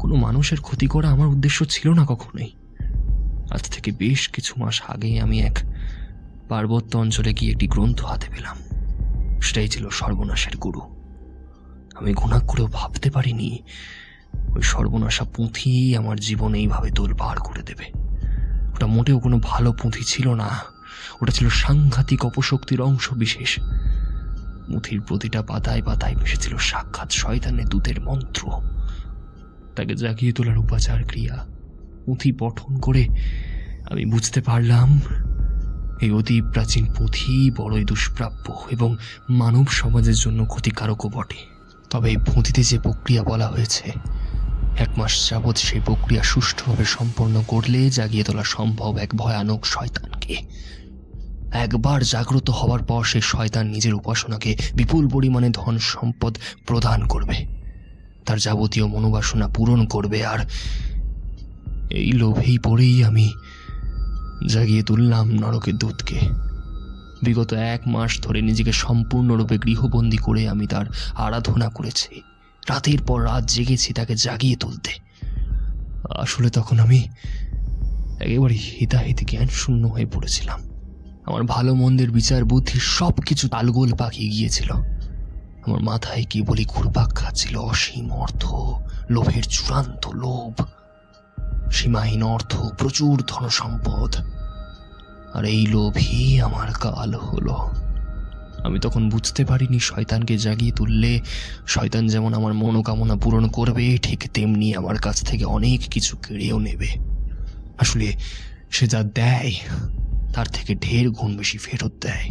কোনো মানুষের ক্ষতি করা আমার উদ্দেশ্য ছিল না কখনোই। আজ থেকে বেশ কিছু মাস আগেই আমি এক পার্বত্য অঞ্চলে গিয়ে একটি গ্রন্থ হাতে পেলাম। সেটাই ছিল সর্বনাশের গুরু। আমি গুণা করেও ভাবতে পারিনি ওই সর্বনাশা পুঁথি আমার জীবন এইভাবে তোলপাড় করে দেবে। ওটা মোটেও কোনো ভালো পুঁথি ছিল না, ওটা ছিল সাংঘাতিক অপশক্তির অংশ বিশেষ। পুঁথির প্রতিটা পাতায় পাতায় মিশেছিল সাক্ষাৎ শয়তানের দূতের মন্ত্র, তাকে জাগিয়ে তোলার উপাচার ক্রিয়া। পুঁথি পঠন করে আমি বুঝতে পারলাম এই অতি প্রাচীন পুঁথি বড়ই দুষ্প্রাপ্য এবং মানব সমাজের জন্য ক্ষতিকারকও বটে। তবে এই পুঁথিতে যে প্রক্রিয়া বলা হয়েছে, 1 মাস যাবৎ সেই প্রক্রিয়া সুষ্ঠুভাবে সম্পন্ন করলে জাগিয়ে তোলা সম্ভব এক ভয়ানক শয়তানকে। একবার জাগ্রত হওয়ার পর সেই শয়তান নিজের উপাসনাকে বিপুল পরিমাণে ধন সম্পদ প্রদান করবে, তার যাবতীয় মনোবাসনা পূরণ করবে। আর এই লোভেই পড়েই আমি জাগিয়ে তুললাম নরকের দূতকে। বিগত 1 মাস ধরে নিজেকে সম্পূর্ণরূপে গৃহবন্দী করে আমি তার আরাধনা করেছি, রাতের পর রাত জেগেছি তাকে জাগিয়ে তুলতে। আসলে তখন আমি একেবারে হিতাহিতি জ্ঞান শূন্য হয়ে পড়েছিলাম। আমার ভালো মন্দের বিচার বুদ্ধি সবকিছু তালগোল পাকিয়ে গিয়েছিল। আমার মাথায় কেবলই ঘুরপাক খাচ্ছিল অসীম অর্থ, লোভের চূড়ান্ত লোভ, সীমাহীন অর্থ, প্রচুর ধন সম্পদ। আর এই লোভই আমার কাল হলো। আমি তখন বুঝতে পারিনি শয়তানকে জাগিয়ে তুললে শয়তান যেমন আমার মনোকামনা পূরণ করবে, ঠিক তেমনি আমার কাছ থেকে অনেক কিছু কেড়েও নেবে। আসলে সে যা দেয় তার থেকে ঢের গুণ বেশি ফেরত দেয়।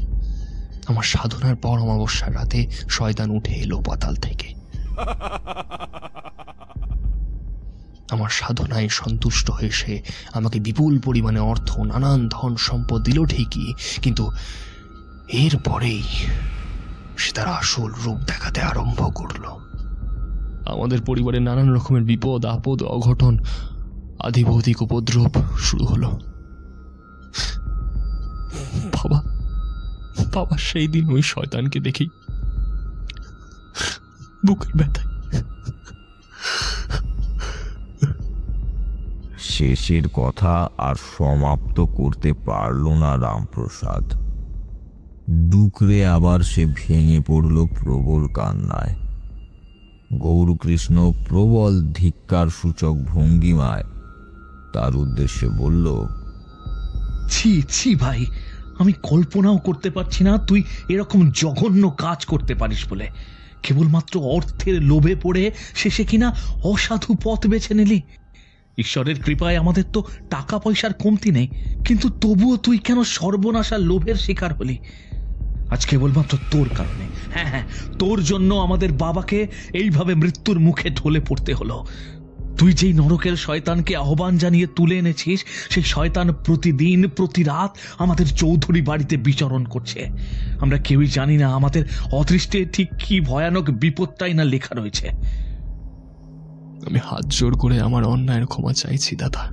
আমার সাধনার পর অমাবস্যার রাতে শয়তান উঠে এলো পাতাল থেকে। আমার সাধনায় সন্তুষ্ট হয়ে সে আমাকে বিপুল পরিমাণে অর্থ, নানান ধন সম্পদ দিল ঠিকই, কিন্তু এরপরেই সে তার আসল রূপ দেখাতে আরম্ভ করলো। আমাদের পরিবারে নানান রকমের বিপদ আপদ, অঘটন, আদি ভৌতিক উপদ্রব শুরু হলো। বাবা সেই দিন ওই শয়তানকে দেখি বুকের ব্যথায় শেষের কথা আর সমাপ্ত করতে পারল না রামপ্রসাদ। ডুকরে আবার সে ভেঙে পড়ল প্রবল কান্নায়। গৌরকৃষ্ণ প্রবল ধিক্কার সূচক ভঙ্গিমায় তার উদ্দেশ্যে বলল, ছি ছি ভাই, আমি কল্পনাও করতে পারছি না তুই এরকম জঘন্য কাজ করতে পারিস বলে। কেবলমাত্র অর্থের লোভে পড়ে শেষে কিনা অসাধু পথ বেছে নিলি। ঈশ্বরের কৃপায় আমাদের তো টাকা পয়সার কমতি নেই, কিন্তু তবুও তুই কেন সর্বনাশার লোভের শিকার হলি? আজ কেবলমাত্র তোর কারণে, হ্যাঁ, তোর জন্য আমাদের বাবাকে এইভাবে মৃত্যুর মুখে ঢলে পড়তে হলো। তুই যেই নরকের শয়তানকে আহ্বান জানিয়ে তুলে এনেছিস, সেই শয়তান প্রতিদিন প্রতি রাত আমাদের চৌধুরী বাড়িতে বিচরণ করছে। আমরা কেউই জানি না আমাদের অদৃষ্টে ঠিক কি ভয়ানক বিপদটাই না লেখা রয়েছে। আমি হাত জোর করে আমার অন্যায়ের ক্ষমা চাইছি দাদা।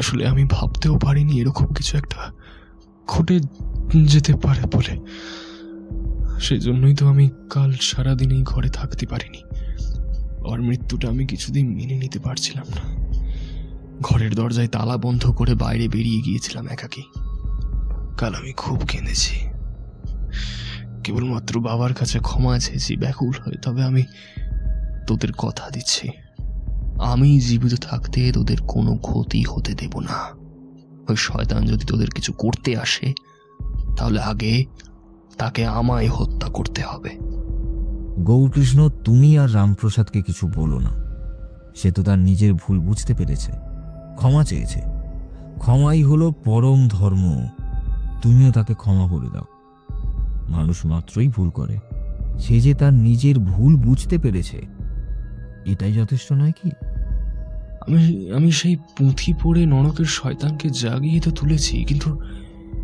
আসলে আমি ভাবতেও পারিনি এরকম কিছু একটা ঘটে যেতে পারে বলে। সেজন্যই তো আমি কাল সারাদিনই ঘরে থাকতে পারিনি। আর মৃত্যুটা আমি কিছুদিন মেনে নিতে পারছিলাম না। ঘরের দরজায় তালা বন্ধ করে বাইরে বেরিয়ে গিয়েছিলাম একাকী। কাল আমি খুব কেঁদেছি, কেবলমাত্র বাবার কাছে ক্ষমা চেয়েছি ব্যাকুল হয়ে। তবে আমি তোদের কথা দিচ্ছি, আমি জীবিত থাকতে তোদের কোনো ক্ষতি হতে দেব না। ওই শয়তান যদি তোদের কিছু করতে আসে, তাহলে আগে তাকে আমায় হত্যা করতে হবে। গৌরকৃষ্ণ, তুমি আর রামপ্রসাদকে কিছু বলো না। সে তো তার নিজের ভুল বুঝতে পেরেছে, ক্ষমা চেয়েছে। ক্ষমাই হলো পরম ধর্ম। তুমিও তাকে ক্ষমা করে দাও। মানুষ মাত্রই ভুল করে। সে যে তার নিজের ভুল বুঝতে পেরেছে, এটাই যথেষ্ট নয় কি? আমি আমি সেই পুঁথি পড়ে নরকের শয়তানকে জাগিয়ে তো তুলেছি, কিন্তু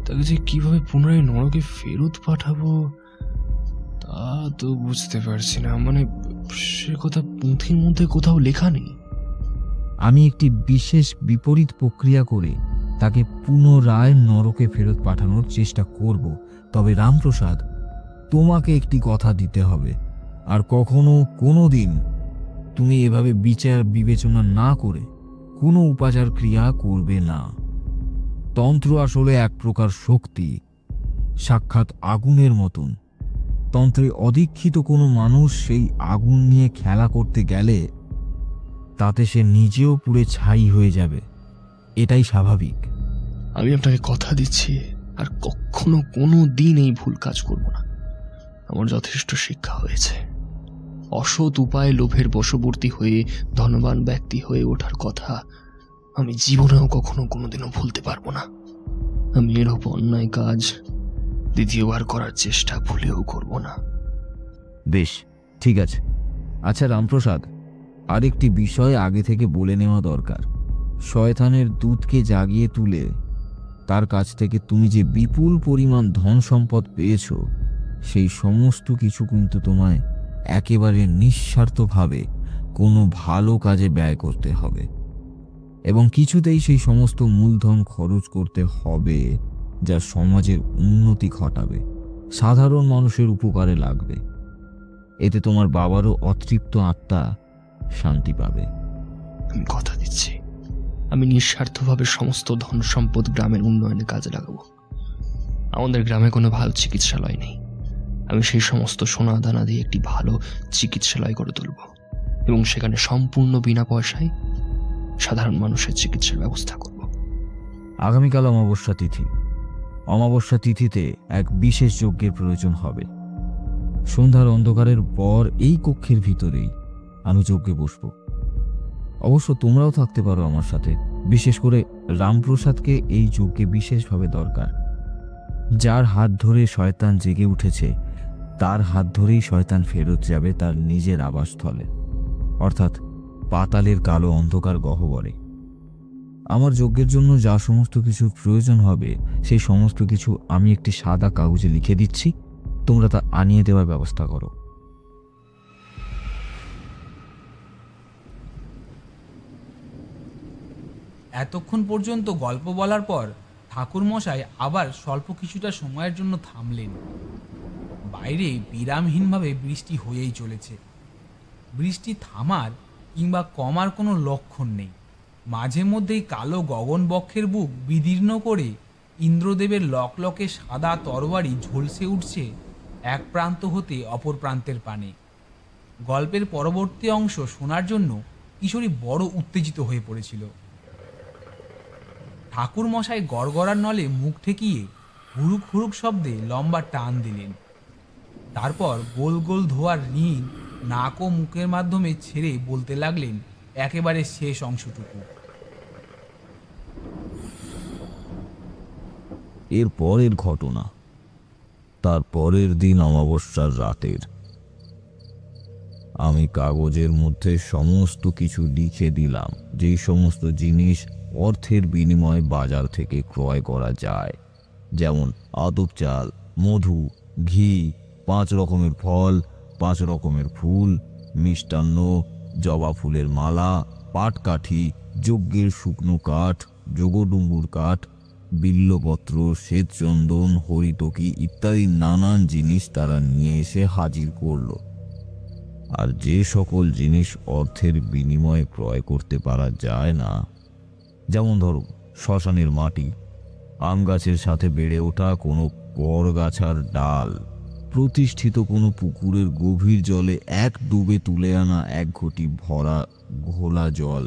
তাকে যে কিভাবে পুনরায় নরকে ফেরত পাঠাবো তা তো বুঝতে পারছি না। মানে সে কথা পুঁথির মধ্যে কোথাও লেখা নেই। আমি একটি বিশেষ বিপরীত প্রক্রিয়া করে তাকে পুনরায় নরকে ফেরত পাঠানোর চেষ্টা করব। তবে রামপ্রসাদ, তোমাকে একটি কথা দিতে হবে, আর কখনো কোনো দিন তুমি এভাবে বিচার বিবেচনা না করে কোনো উপাচার ক্রিয়া করবে না। তন্ত্র আসলে এক প্রকার শক্তি, সাক্ষাৎ আগুনের মতন। তন্ত্রে অদীক্ষিত কোনো মানুষ সেই আগুন নিয়ে খেলা করতে গেলে তাতে সে নিজেও পুড়ে ছাই হয়ে যাবে, এটাই স্বাভাবিক। আমি আপনাকে কথা দিচ্ছি আর কখনো কোনো দিন এই ভুল কাজ করব না। আমার যথেষ্ট শিক্ষা হয়েছে। অসৎ উপায়ে লোভের বশবর্তী হয়ে ধনবান ব্যক্তি হয়ে ওঠার কথা আমি জীবনেও কখনো কোনোদিনও ভুলতে পারবো না। আমি এরকম অন্যায় কাজ দ্বিতীয়বার করার চেষ্টা ভুলেও করব না। বেশ, ঠিক আছে। আচ্ছা রামপ্রসাদ, আরেকটি বিষয় আগে থেকে বলে নেওয়া দরকার। শয়তানের দূতকে জাগিয়ে তুলে তার কাছ থেকে তুমি যে বিপুল পরিমাণ ধন সম্পদ পেয়েছ, সেই সমস্ত কিছু কিন্তু তোমায় একেবারে নিঃস্বার্থভাবে কোনো ভালো কাজে ব্যয় করতে হবে, এবং কিছুতেই সেই সমস্ত মূলধন খরচ করতে হবে যা সমাজের উন্নতি ঘটাবে, সাধারণ মানুষের উপকারে লাগবে। এতে তোমার বাবারও অতৃপ্ত আত্মা শান্তি পাবে। আমি কথা দিচ্ছি, আমি নিঃস্বার্থভাবে সমস্ত ধন সম্পদ গ্রামের উন্নয়নে কাজে লাগাবো। আমাদের গ্রামে কোনো ভালো চিকিৎসালয় নেই। আমি সেই সমস্ত সোনা দানা দিয়ে একটি ভালো চিকিৎসালয় গড়ে তুলব এবং সেখানে সম্পূর্ণ বিনা পয়সায় সাধারণ মানুষের চিকিৎসার ব্যবস্থা করব। আগামীকাল অমাবস্যা তিথি। অমাবস্যা তিথিতে এক বিশেষ যজ্ঞের প্রয়োজন হবে। সন্ধ্যার অন্ধকারের পর এই কক্ষের ভিতরেই আমি যজ্ঞে বসব। অবশ্য তোমরাও থাকতে পারো আমার সাথে। বিশেষ করে রামপ্রসাদকে এই যজ্ঞে বিশেষভাবে দরকার। যার হাত ধরে শয়তান জেগে উঠেছে, তার হাত ধরেই শয়তান ফেরত যাবে তার নিজের আবাসস্থলে, অর্থাৎ পাতালের কালো অন্ধকার গহ্বরে। আমার যজ্ঞের জন্য যা সমস্ত কিছু প্রয়োজন হবে, সেই সমস্ত কিছু আমি একটি সাদা কাগজে লিখে দিচ্ছি। তোমরা তা আনিয়ে দেওয়ার ব্যবস্থা করো। এতক্ষণ পর্যন্ত গল্প বলার পর ঠাকুরমশাই আবার স্বল্প কিছুটা সময়ের জন্য থামলেন। বাইরে বিরামহীনভাবে বৃষ্টি হয়েই চলেছে। বৃষ্টি থামার কিংবা কমার কোনো লক্ষণ নেই। মাঝে মধ্যেই কালো গগন বক্ষের বুক বিদীর্ণ করে ইন্দ্রদেবের লকলকে সাদা তরবারি ঝলসে উঠছে এক প্রান্ত হতে অপর প্রান্তের পানে। গল্পের পরবর্তী অংশ শোনার জন্য কিশোরী বড় উত্তেজিত হয়ে পড়েছিল। ঠাকুরমশাই গড়গড়ার নলে মুখ ঠেকিয়ে হুড়ুক হুড়ুক শব্দে লম্বা টান দিলেন। তারপর গোল গোল ধোয়ার ঋণ নাক ও মুখের মাধ্যমে ছেড়ে বলতে লাগলেন একেবারে শেষ অংশটুকু। এর পরের ঘটনা তার পরের দিন অমাবস্যার রাতের। আমি কাগজের মধ্যে সমস্ত কিছু লিখে দিলাম, যেই সমস্ত জিনিস অর্থের বিনিময়ে বাজার থেকে ক্রয় করা যায়, যেমন আতপ চাল, মধু, ঘি, 5 রকমের ফল, 5 রকমের ফুল, মিষ্টান্ন, জবা ফুলের মালা, পাটকাঠি, যজ্ঞের শুকনো কাঠ, যোগডুম্বুর কাঠ, বিল্লপত্র, শ্বেতচন্দন, হরিতকি ইত্যাদি নানান জিনিস তারা নিয়ে এসে হাজির করল। আর যে সকল জিনিস অর্থের বিনিময়ে ক্রয় করতে পারা যায় না, যেমন ধরো শ্মশানের মাটি, আম গাছের সাথে বেড়ে ওঠা কোনো বরগাছার ডাল, প্রতিষ্ঠিত কোনো পুকুরের গভীর জলে এক ডুবে তুলে আনা 1 ঘটি ভরা ঘোলা জল,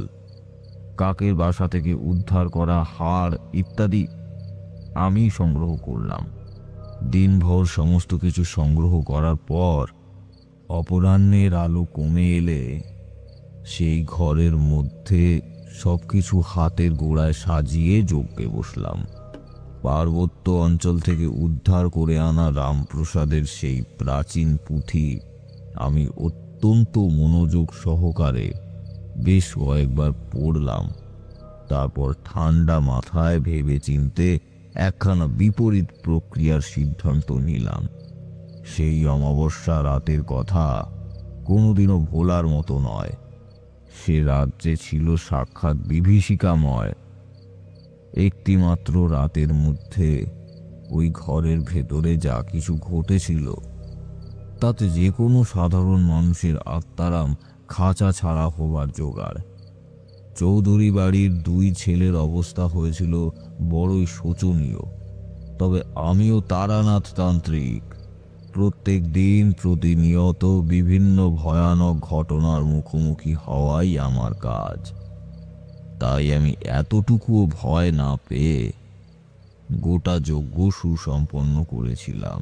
কাকের বাসা থেকে উদ্ধার করা হাড় ইত্যাদি আমি সংগ্রহ করলাম। দিনভর সমস্ত কিছু সংগ্রহ করার পর অপরাহ্নের আলো কমে এলে সেই ঘরের মধ্যে সবকিছু হাতের গোড়ায় সাজিয়ে যজ্ঞে বসলাম। পার্বত্য অঞ্চল থেকে উদ্ধার করে আনা রামপ্রসাদের সেই প্রাচীন পুঁথি আমি অত্যন্ত মনোযোগ সহকারে বেশ কয়েকবার পড়লাম, তারপর ঠান্ডা মাথায় ভেবে চিনতে একখানা বিপরীত প্রক্রিয়ার সিদ্ধান্ত নিলাম। সেই অমাবস্যা রাতের কথা কোনোদিনও ভোলার মতো নয়। সে রাত যে ছিল সাক্ষাৎ বিভীষিকাময়। একটিমাত্র রাতের মধ্যে ওই ঘরের ভেতরে যা কিছু ঘটেছিল তাতে যে কোনো সাধারণ মানুষের আত্মারাম খাঁচা ছাড়া হবার জোগাড়। চৌধুরী বাড়ির দুই ছেলের অবস্থা হয়েছিল বড়ই শোচনীয়, তবে আমিও তারানাথ তান্ত্রিক। প্রত্যেক দিন প্রতিনিয়ত বিভিন্ন ভয়ানক ঘটনার মুখোমুখি হওয়াই আমার কাজ। তাই আমি এতটুকুও ভয় না পেয়ে গোটা যজ্ঞ সুসম্পন্ন করেছিলাম।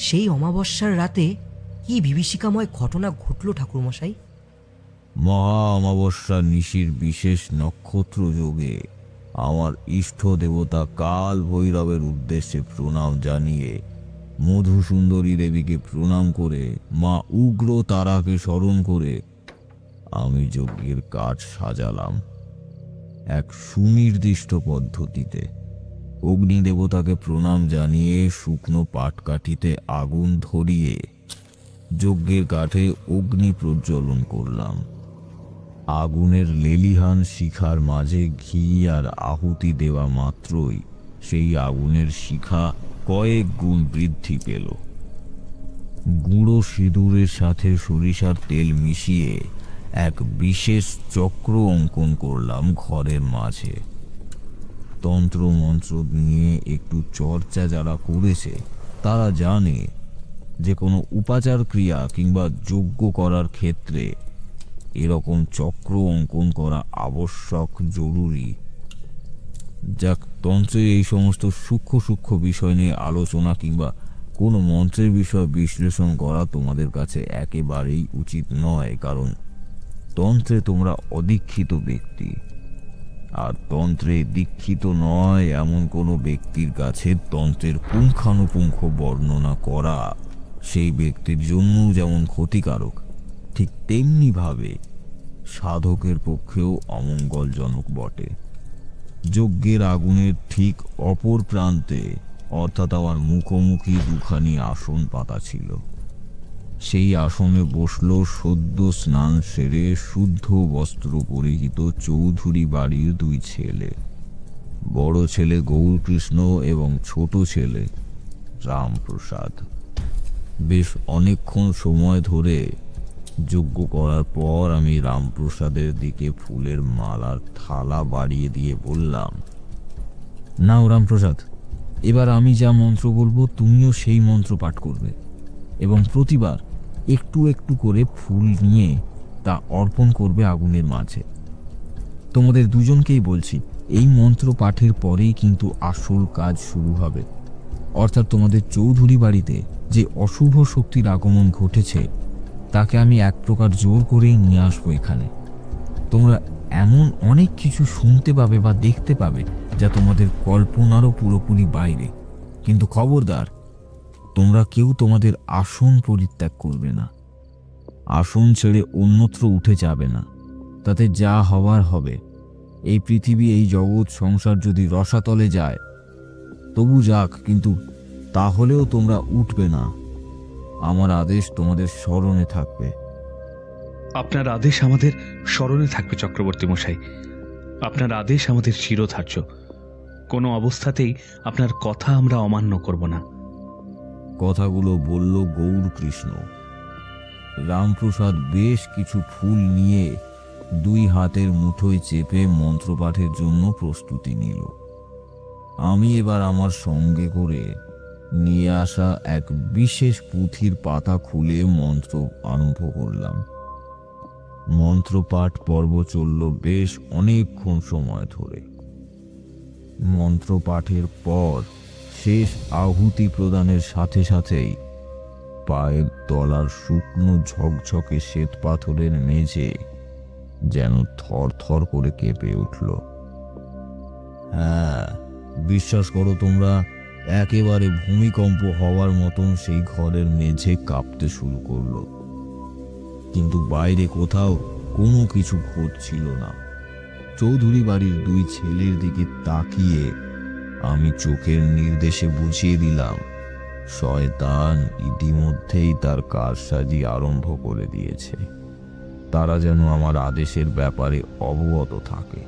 সেই অমাবস্যার রাতে কি বিভীষিকাময় ঘটনা ঘটল ঠাকুরমশাই? মহা অমাবস্যা নিশির বিশেষ নক্ষত্র যোগে আমার ইষ্ট দেবতা কাল ভৈরবের উদ্দেশ্যে প্রণাম জানিয়ে, মধুসুন্দরী দেবীকে প্রণাম করে, মা উগ্র তারাকে স্মরণ করে আমি যজ্ঞের কাঠ সাজালাম এক সুনির্দিষ্ট পদ্ধতিতে। অগ্নিদেবতাকে প্রণাম জানিয়ে শুকনো পাটকাঠিতে আগুন ধরিয়ে যজ্ঞের কাঠে অগ্নি প্রজ্বলন করলাম। আগুনের লেলিহান শিখার মাঝে ঘি আর আহুতি দেওয়া মাত্রই সেই আগুনের শিখা কয়েক গুণ বৃদ্ধি পেল। গুঁড়ো সিঁদুরের সাথে সরিষার তেল মিশিয়ে এক বিশেষ চক্র অঙ্কন করলাম ঘরের মাঝে। তন্ত্র মন্ত্র নিয়ে একটু চর্চা যারা করেছে তারা জানে যে কোনো উপাচার ক্রিয়া কিংবা যজ্ঞ করার ক্ষেত্রে এরকম চক্র অঙ্কন করা আবশ্যক, জরুরি। যাক, তন্ত্রে এই সমস্ত সূক্ষ্ম সূক্ষ্ম বিষয় নিয়ে আলোচনা কিংবা কোনো মন্ত্রের বিষয় বিশ্লেষণ করা তোমাদের কাছে একেবারেই উচিত নয়, কারণ তন্ত্রে তোমরা অদীক্ষিত ব্যক্তি, আর তন্ত্রে দীক্ষিত নয় এমন কোনো ব্যক্তির কাছে তন্ত্রের পুঙ্খানুপুঙ্খ বর্ণনা করা সেই ব্যক্তির জন্য যেমন ক্ষতিকারক, ঠিক তেমনি ভাবে সাধকের পক্ষেও অমঙ্গলজনক বটে। যজ্ঞের আগুনের ঠিক অপর প্রান্তে, অর্থাৎ আমার মুখোমুখি দুখানি আসন পাতা ছিল। সেই আসনে বসল সদ্য স্নান সেরে শুদ্ধ বস্ত্র পরিহিত চৌধুরী বাড়ির দুই ছেলে, বড় ছেলে গৌরকৃষ্ণ এবং ছোট ছেলে রামপ্রসাদ। বেশ অনেকক্ষণ সময় ধরে যজ্ঞ করার পর আমি রামপ্রসাদের দিকে ফুলের মালার থালা বাড়িয়ে দিয়ে বললাম, নাও রামপ্রসাদ, এবার আমি যা মন্ত্র বলবো তুমিও সেই মন্ত্র পাঠ করবে এবং প্রতিবার একটু একটু করে ফুল নিয়ে তা অর্পণ করবে আগুনের মাঝে। তোমাদের দুজনকেই বলছি, এই মন্ত্র পাঠের পরেই কিন্তু আসল কাজ শুরু হবে। অর্থাৎ তোমাদের চৌধুরী বাড়িতে যে অশুভ শক্তির আগমন ঘটেছে তাকে আমি এক প্রকার জোর করেই নিয়ে আসবো এখানে। তোমরা এমন অনেক কিছু শুনতে পাবে বা দেখতে পাবে যা তোমাদের কল্পনারও পুরোপুরি বাইরে, কিন্তু খবরদার, তোমরা কেউ তোমাদের আসন পরিত্যাগ করবে না। আসন ছেড়ে অন্যত্র উঠে যাবে না, তাতে যা হবার হবে। এই পৃথিবী, এই জগৎ সংসার যদি রসাতলে যায় তবু যাক, কিন্তু তাহলেও তোমরা উঠবে না। আমার আদেশ তোমাদের স্মরণে থাকবে। আপনার আদেশ আমাদের স্মরণে থাকবে চক্রবর্তী মশাই। আপনার আদেশ আমাদের চিরধার্য। কোনো অবস্থাতেই আপনার কথা আমরা অমান্য করব না। কথাগুলো বলল গৌরকৃষ্ণ। রামপ্রসাদ বেশ কিছু ফুল নিয়ে দুই হাতের মুঠোয় চেপে মন্ত্রপাঠের জন্য প্রস্তুতি নিল। আমি এবার আমার সঙ্গে করে নিয়ে আসা এক বিশেষ পুঁথির পাতা খুলে মন্ত্র আরম্ভ করলাম। মন্ত্রপাঠ পর্ব চলল বেশ অনেকক্ষণ সময় ধরে। মন্ত্রপাঠের পর শেষ আহুতি প্রদানের সাথে সাথেই পায়ের তলার শুকনো ঝকঝকে শ্বেত পাথরের মেঝে যেন থর থর করে কেঁপে উঠল। হ্যাঁ, বিশ্বাস করো তোমরা, একেবারে ভূমিকম্প হওয়ার মতন সেই ঘরের মেঝে কাঁপতে শুরু করলো। কিন্তু বাইরে কোথাও কোনো কিছু ঘটছিল না। চৌধুরী বাড়ির দুই ছেলের দিকে তাকিয়ে আমি চোখের নির্দেশে বুঝিয়ে দিলাম, শয়তান ইতিমধ্যেই তার কারসাজি আরম্ভ করে দিয়েছে। তারা যেন আমার আদেশের ব্যাপারে অবগত থাকে।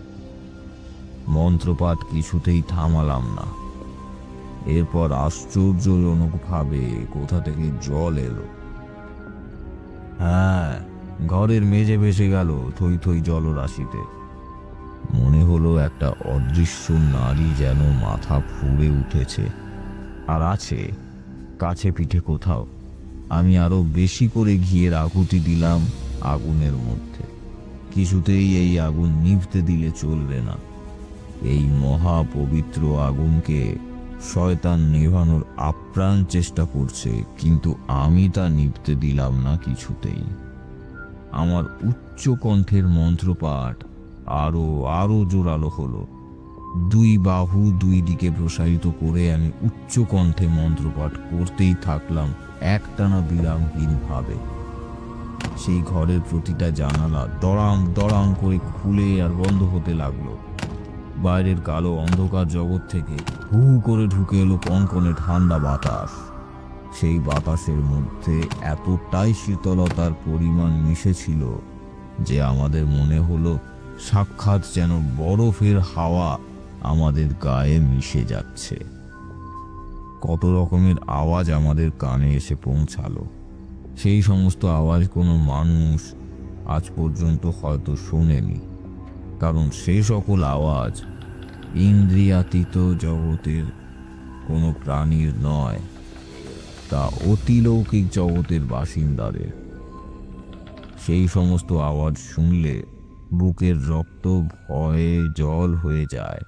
মন্ত্রপাঠ কিছুতেই থামালাম না। এরপর আশ্চর্যজনকভাবে কোথা থেকে জল এলো। হ্যাঁ, ঘরের মেঝে ভেসে গেল থই থই জলরাশিতে। মনে হলো একটা অদৃশ্য নারী যেন মাথা ফুঁড়ে উঠেছে আর আছে কাছে পিঠে কোথাও। আমি আরো বেশি করে ঘিয়ের আহুতি দিলাম আগুনের মধ্যে। কিছুতেই এই আগুন নিভতে দিলে চলবে না। এই মহাপবিত্র আগুনকে শয়তান নেভানোর আপ্রাণ চেষ্টা করছে, কিন্তু আমি তা নিভতে দিলাম না কিছুতেই। আমার উচ্চ কণ্ঠের মন্ত্রপাঠ আরো আরো জোরালো হলো। দুই বাহু দুই দিকে প্রসারিত করে আমি উচ্চ কণ্ঠে মন্ত্রপাঠ করতেই থাকলাম একটানা বিরামহীন ভাবে। সেই ঘরের প্রতিটা জানালা দড়াম দড়াম করে খুলে আর বন্ধ হতে লাগলো। বাইরের কালো অন্ধকার জগৎ থেকে হু করে ঢুকে এলো কনকনে ঠান্ডা বাতাস। সেই বাতাসের মধ্যে এতটাই শীতলতার পরিমাণ মিশেছিল যে আমাদের মনে হলো সাক্ষাৎ যেন বরফের হাওয়া আমাদের গায়ে মিশে যাচ্ছে। কত রকমের আওয়াজ আমাদের কানে এসে পৌঁছালো। সেই সমস্ত আওয়াজ কোনো মানুষ আজ পর্যন্ত হয়তো শোনেনি, কারণ সেই সকল আওয়াজ ইন্দ্রিয়াতীত জগতের কোনো প্রাণীর নয়, তা অতিলৌকিক জগতের বাসিন্দাদের। সেই সমস্ত আওয়াজ শুনলে বুকের রক্ত ভয়ে জল হয়ে যায়।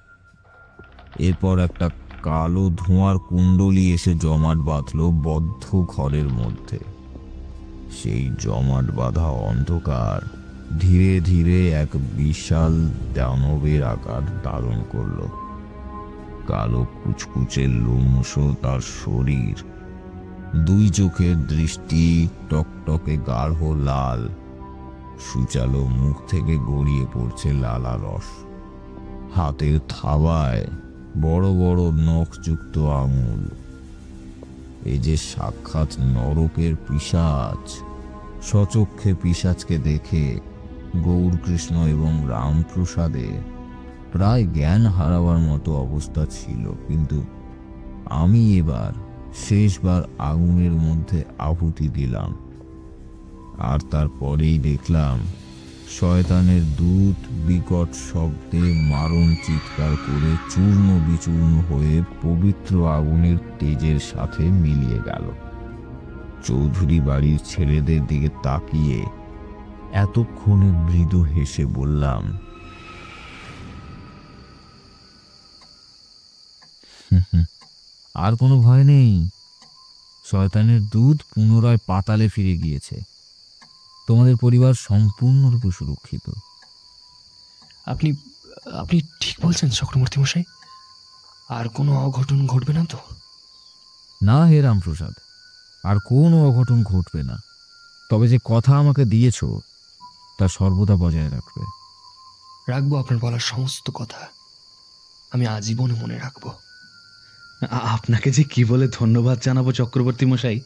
এরপর একটা কালো ধোঁয়ার কুণ্ডলী এসে জমাট বাঁধল বদ্ধ ঘরের মধ্যে। সেই জমাট বাঁধা অন্ধকার ধীরে ধীরে এক বিশাল দানবের আকার ধারণ করল। কালো কুচকুচে লোমশ তার শরীর, দুই চোখের দৃষ্টি টকটকে গাঢ় লাল, সুচালো মুখ থেকে গড়িয়ে পড়ছে লালা রস। হাতের থাবায় বড় বড় নখযুক্ত আঙুল। এই যে সাক্ষাৎ নরকের পিশাচ। সচক্ষে পিশাচকে দেখে গৌরকৃষ্ণ এবং রামপ্রসাদে প্রায় জ্ঞান হারাবার মতো অবস্থা ছিল, কিন্তু আমি এবার শেষবার আগুনের মধ্যে আহুতি দিলাম। আর তারপরেই দেখলাম শয়তানের দূত বিকট শব্দে মারণ চিৎকার করে চূর্ণ বিচূর্ণ হয়ে পবিত্র আগুনের তেজের সাথে মিলিয়ে গেল। চৌধুরী বাড়ির ছেলেদের দিকে তাকিয়ে এতক্ষণে মৃদু হেসে বললাম, আর কোনো ভয় নেই। শয়তানের দূত পুনরায় পাতালে ফিরে গিয়েছে। তোমাদের পরিবার সম্পূর্ণরূপে সুরক্ষিত। আপনি আপনি ঠিক বলছেন চক্রবর্তী মশাই? আর কোনো অঘটন ঘটবে না তো? না হে রামপ্রসাদ, আর কোনো অঘটন ঘটবে না। তবে যে কথা আমাকে দিয়েছ তা সর্বদা বজায় রাখবে। রাখবো আপনার বলার সমস্ত কথা, আমি আজীবন মনে রাখবো। আপনাকে যে কি বলে ধন্যবাদ জানাবো চক্রবর্তী মশাই।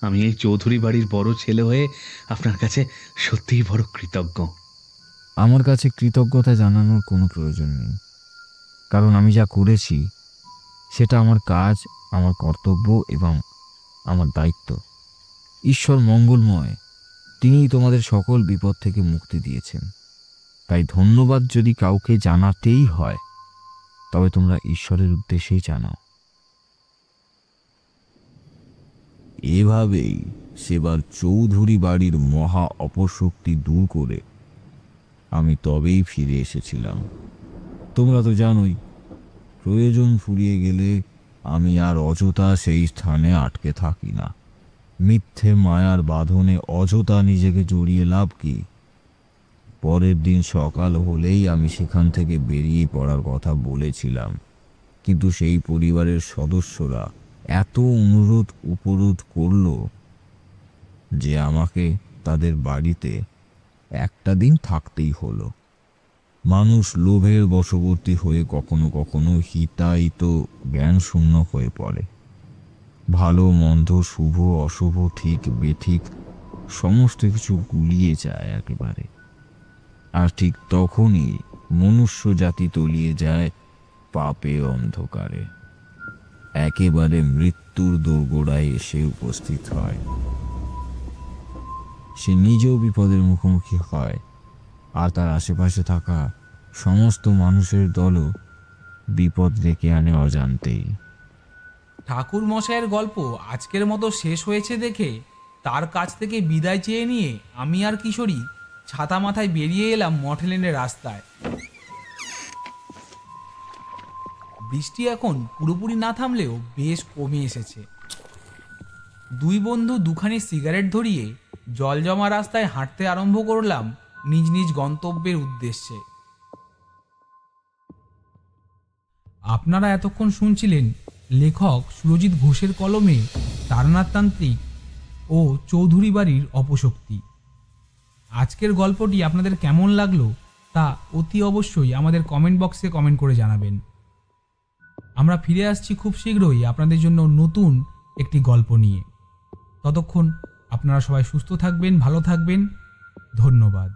আমি এই চৌধুরী বাড়ির বড় ছেলে হয়ে আপনার কাছে সত্যিই বড় কৃতজ্ঞ। আমার কাছে কৃতজ্ঞতা জানানোর কোনো প্রয়োজন নেই, কারণ আমি যা করেছি সেটা আমার কাজ, আমার কর্তব্য এবং আমার দায়িত্ব। ঈশ্বর মঙ্গলময়, তিনিই তোমাদের সকল বিপদ থেকে মুক্তি দিয়েছেন। তাই ধন্যবাদ যদি কাউকে জানাতেই হয়, তবে তোমরা ঈশ্বরের উদ্দেশ্যেই জানাও। এভাবেই সেবার চৌধুরী বাড়ির মহা অপশক্তি দূর করে আমি তবেই ফিরে এসেছিলাম। তোমরা তো জানোই, প্রয়োজন ফুরিয়ে গেলে আমি আর অযথা সেই স্থানে আটকে থাকি না। মিথ্যে মায়ার বাঁধনে অযথা নিজেকে জড়িয়ে লাভ কি? পরের দিন সকাল হলেই আমি সেখান থেকে বেরিয়ে পড়ার কথা বলেছিলাম, কিন্তু সেই পরিবারের সদস্যরা এত অনুরোধ উপরোধ করল যে আমাকে তাদের বাড়িতে একটা দিন থাকতেই হলো। মানুষ লোভের বশবর্তী হয়ে কখনো কখনো হিতাহিত জ্ঞান শূন্য হয়ে পড়ে। ভালো মন্দ, শুভ অশুভ, ঠিক বেঠিক সমস্ত কিছু গুলিয়ে যায় একেবারে। আর ঠিক তখনই মনুষ্য জাতি তলিয়ে যায় পাপে অন্ধকারে, একেবারে মৃত্যুর দোরগোড়ায় এসে উপস্থিত হয়। সে নিজেও বিপদের মুখোমুখি হয়, আর তার আশেপাশে থাকা সমস্ত মানুষের দলও বিপদ ডেকে আনে অজান্তেই। ঠাকুর মশাইয়ের গল্প আজকের মতো শেষ হয়েছে দেখে তার কাছ থেকে বিদায় চেয়ে নিয়ে আমি আর কিশোরী ছাতা মাথায় বেরিয়ে এলাম মঠেলেনের রাস্তায়। বৃষ্টি এখন পুরোপুরি না থামলেও বেশ কমে এসেছে। দুই বন্ধু দুখানি সিগারেট ধরিয়ে জল জমা রাস্তায় হাঁটতে আরম্ভ করলাম নিজ নিজ গন্তব্যের উদ্দেশ্যে। আপনারা এতক্ষণ শুনছিলেন লেখক সুরজিৎ ঘোষের কলমে তারনাথতান্ত্রিক ও চৌধুরী বাড়ির অপশক্তি। আজকের গল্পটি আপনাদের কেমন লাগলো তা অতি অবশ্যই আমাদের কমেন্ট বক্সে কমেন্ট করে জানাবেন। আমরা ফিরে আসছি খুব শীঘ্রই আপনাদের জন্য নতুন একটি গল্প নিয়ে। ততক্ষণ আপনারা সবাই সুস্থ থাকবেন, ভালো থাকবেন। ধন্যবাদ।